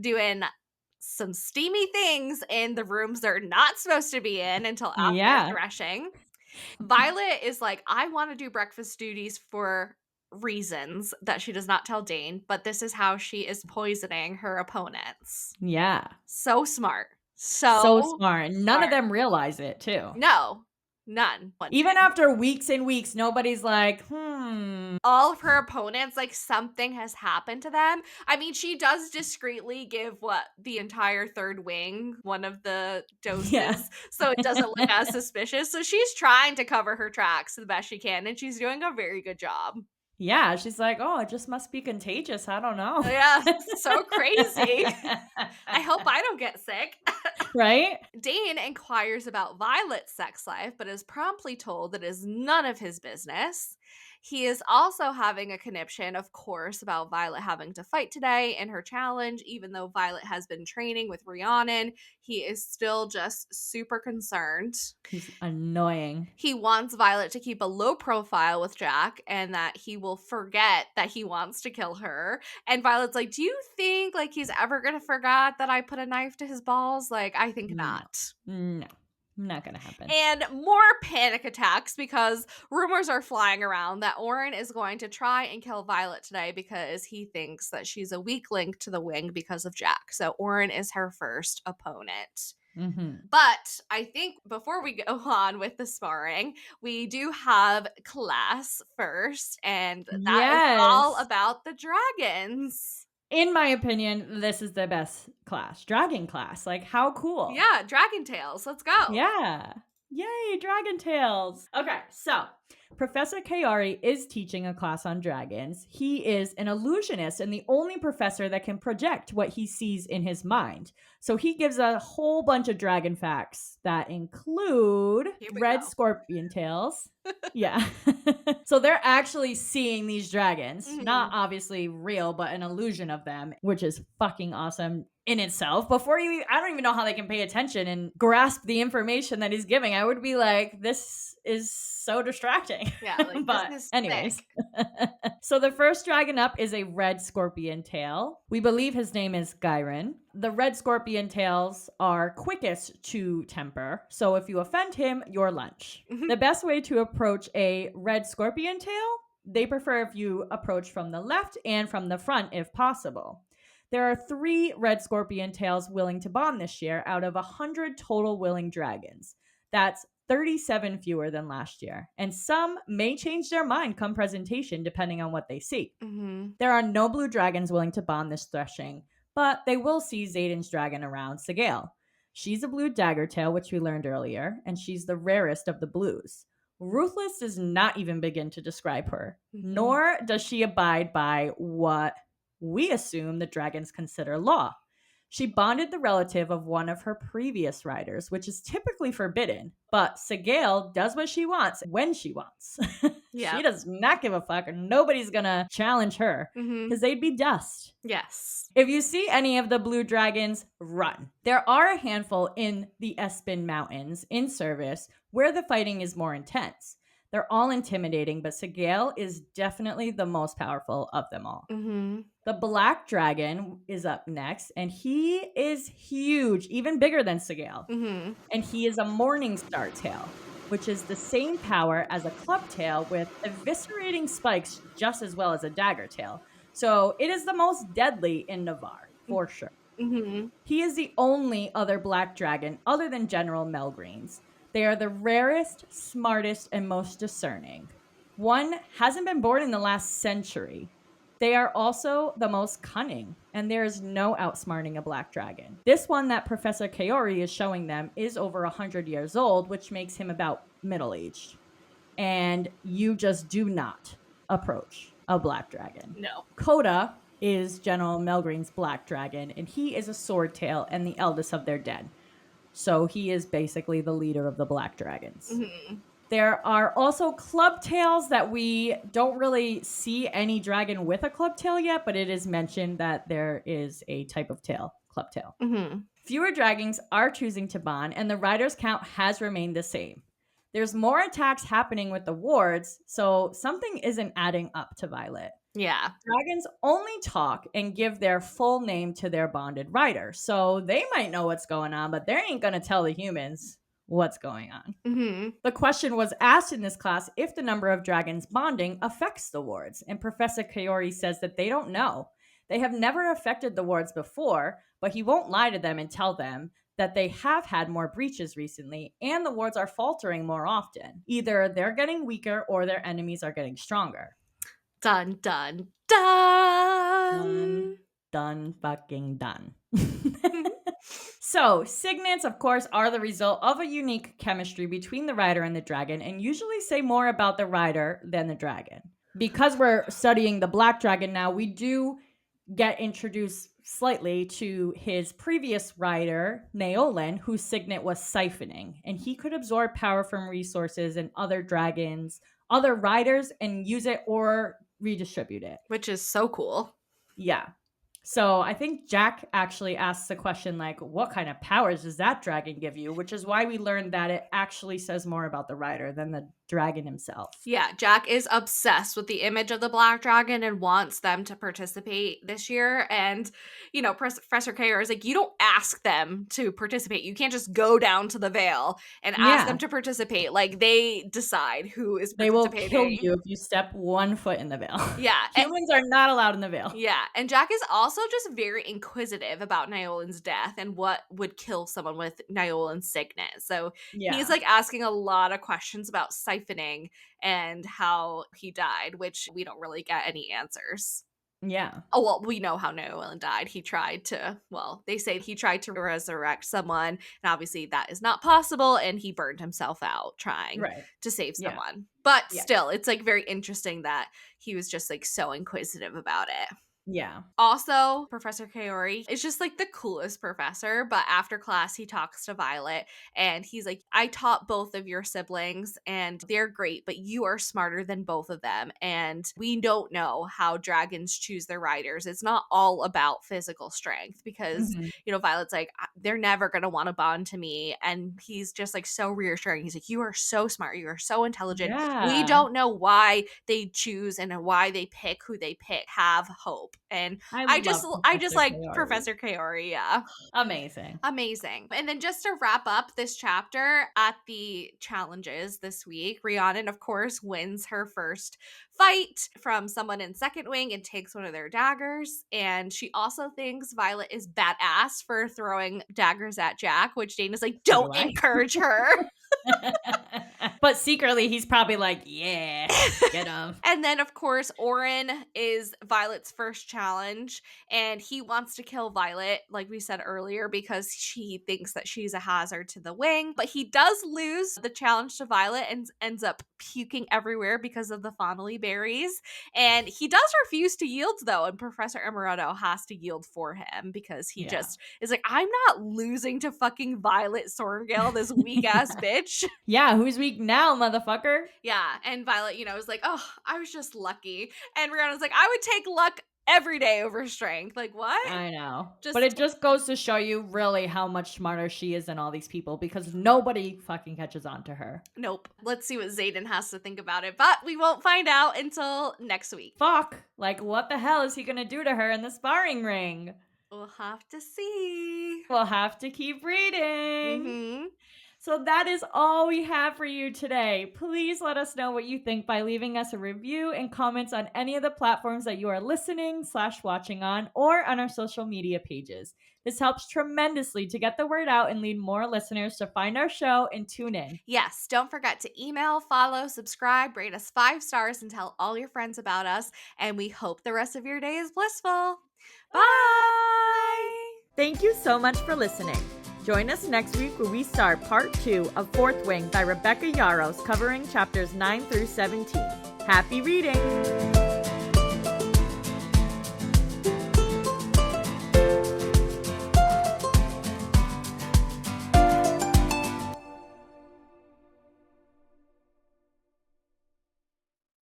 doing some steamy things in the rooms they're not supposed to be in until after threshing. Violet is like, I want to do breakfast duties for reasons that she does not tell Dane, but this is how she is poisoning her opponents. Yeah. So smart. So smart. None of them realize it, too. No. None. Even after weeks and weeks, nobody's like, All of her opponents, like, something has happened to them. I mean, she does discreetly give the entire Third Wing one of the doses, so it doesn't look as suspicious. So she's trying to cover her tracks the best she can, and she's doing a very good job. Yeah, she's like, oh, it just must be contagious. I don't know. Yeah, so crazy. I hope I don't get sick. Right? Dane inquires about Violet's sex life, but is promptly told that it is none of his business. He is also having a conniption, of course, about Violet having to fight today in her challenge. Even though Violet has been training with Rhiannon, he is still just super concerned. He's annoying. He wants Violet to keep a low profile with Jack and that he will forget that he wants to kill her. And Violet's like, do you think like he's ever going to forget that I put a knife to his balls? Like, I think not. No. Not gonna happen. And more panic attacks because rumors are flying around that Oren is going to try and kill Violet today because he thinks that she's a weak link to the wing because of Jack. So Oren is her first opponent. But I think before we go on with the sparring, we do have class first, and that is all Yes. about the dragons. In my opinion, this is the best class. Dragon class. Like, how cool. Yeah, Dragon Tales. Let's go. Yeah. Yay, Dragon Tales. Okay, so Professor Kaori is teaching a class on dragons. He is an illusionist and the only professor that can project what he sees in his mind. So he gives a whole bunch of dragon facts that include Here we red go. scorpion tails. Yeah. So they're actually seeing these dragons, not obviously real, but an illusion of them, which is fucking awesome in itself. I don't even know how they can pay attention and grasp the information that he's giving. I would be like, this is so distracting. Yeah, like But this is anyways. sick. So the first dragon up is a red scorpion tail. We believe his name is Gyron. The red scorpion tails are quickest to temper. So if you offend him, you're lunch. The best way to approach a red scorpion tail, they prefer if you approach from the left and from the front if possible. There are 3 red scorpion tails willing to bond this year out of 100 total willing dragons. That's 37 fewer than last year. And some may change their mind come presentation depending on what they see. There are no blue dragons willing to bond this threshing, but they will see Zayden's dragon around Sigale. She's a blue dagger tail, which we learned earlier, and she's the rarest of the blues. Ruthless does not even begin to describe her, nor does she abide by what we assume the dragons consider law. She bonded the relative of one of her previous riders, which is typically forbidden, but Sigale does what she wants when she wants. Yeah. She does not give a fuck, and nobody's gonna challenge her because they'd be dust. Yes. If you see any of the blue dragons, run. There are a handful in the Espin Mountains in service where the fighting is more intense. They're all intimidating, but Sigale is definitely the most powerful of them all. The black dragon is up next, and he is huge, even bigger than Sigale. And he is a morning star tail, which is the same power as a club tail with eviscerating spikes just as well as a dagger tail. So it is the most deadly in Navarre, for sure. He is the only other black dragon other than General Melgreen's. They are the rarest, smartest, and most discerning. One hasn't been born in the last century. They are also the most cunning, and there is no outsmarting a black dragon. This one that Professor Kaori is showing them is over 100 years old, which makes him about middle-aged. And you just do not approach a black dragon. No. Coda is General Melgreen's black dragon, and he is a sword tail and the eldest of their den. So he is basically the leader of the black dragons. There are also club tails that we don't really see any dragon with a club tail yet, but it is mentioned that there is a type of tail, club tail. Fewer dragons are choosing to bond, and the riders count has remained the same. There's more attacks happening with the wards, so something isn't adding up to Violet. Yeah. Dragons only talk and give their full name to their bonded rider, so they might know what's going on, but they ain't gonna tell the humans what's going on. The question was asked in this class if the number of dragons bonding affects the wards, and Professor Kaori says that they don't know. They have never affected the wards before, but he won't lie to them and tell them that they have had more breaches recently, and the wards are faltering more often. Either they're getting weaker or their enemies are getting stronger. Dun, dun, dun. Done fucking done. So, signets, of course, are the result of a unique chemistry between the rider and the dragon, and usually say more about the rider than the dragon. Because we're studying the black dragon now, we do get introduced slightly to his previous rider, Naolan, whose signet was siphoning, and he could absorb power from resources and other dragons, other riders, and use it or redistribute it. Which is so cool. Yeah. So I think Jack actually asks the question, like, what kind of powers does that dragon give you? Which is why we learned that it actually says more about the rider than the dragon himself. Yeah, Jack is obsessed with the image of the black dragon and wants them to participate this year. And, you know, Professor K.R. is like, you don't ask them to participate. You can't just go down to the Veil and ask them to participate. Like, they decide who is They will participating. kill you if you step one foot in the Veil. Yeah. Humans are not allowed in the Veil. Yeah, and Jack is also just very inquisitive about Nyolin's death and what would kill someone with Nyolin's sickness. So he's like asking a lot of questions about siphoning and how he died, which we don't really get any answers. Yeah. Oh, well, we know how Nyolan died. He tried to, they say he tried to resurrect someone, and obviously that is not possible, and he burned himself out trying to save someone. But still, it's like very interesting that he was just like so inquisitive about it. Yeah. Also, Professor Kaori is just like the coolest professor, but after class, he talks to Violet and he's like, I taught both of your siblings and they're great, but you are smarter than both of them. And we don't know how dragons choose their riders. It's not all about physical strength because, you know, Violet's like, they're never going to want to bond to me. And he's just like so reassuring. He's like, you are so smart. You are so intelligent. Yeah. We don't know why they choose and why they pick who they pick. Have hope. And I just like Kaori. Professor Kaori. Yeah. Amazing. And then just to wrap up this chapter at the challenges this week, Rhiannon, of course, wins her first fight from someone in second wing and takes one of their daggers. And she also thinks Violet is badass for throwing daggers at Jack, which Dana's like, don't encourage her. But secretly, he's probably like, yeah, get him. And then, of course, Orin is Violet's first challenge, and he wants to kill Violet, like we said earlier, because he thinks that she's a hazard to the wing. But he does lose the challenge to Violet and ends up puking everywhere because of the Fonnelly berries. And he does refuse to yield, though, and Professor Amaretto has to yield for him because he just is like, I'm not losing to fucking Violet Sorngale, this weak-ass bitch. Yeah, who's weak now, motherfucker? Yeah, and Violet, you know, is like, oh, I was just lucky. And Rihanna's like, I would take luck every day over strength. Like, what? I know. But it just goes to show you really how much smarter she is than all these people because nobody fucking catches on to her. Nope. Let's see what Xaden has to think about it, but we won't find out until next week. Fuck. Like, what the hell is he gonna do to her in the sparring ring? We'll have to see. We'll have to keep reading. Mm-hmm. So that is all we have for you today. Please let us know what you think by leaving us a review and comments on any of the platforms that you are listening/watching on or on our social media pages. This helps tremendously to get the word out and lead more listeners to find our show and tune in. Yes, don't forget to email, follow, subscribe, rate us 5 stars, and tell all your friends about us. And we hope the rest of your day is blissful. Bye! Thank you so much for listening. Join us next week where we start part 2 of Fourth Wing by Rebecca Yaros, covering chapters 9 through 17. Happy reading!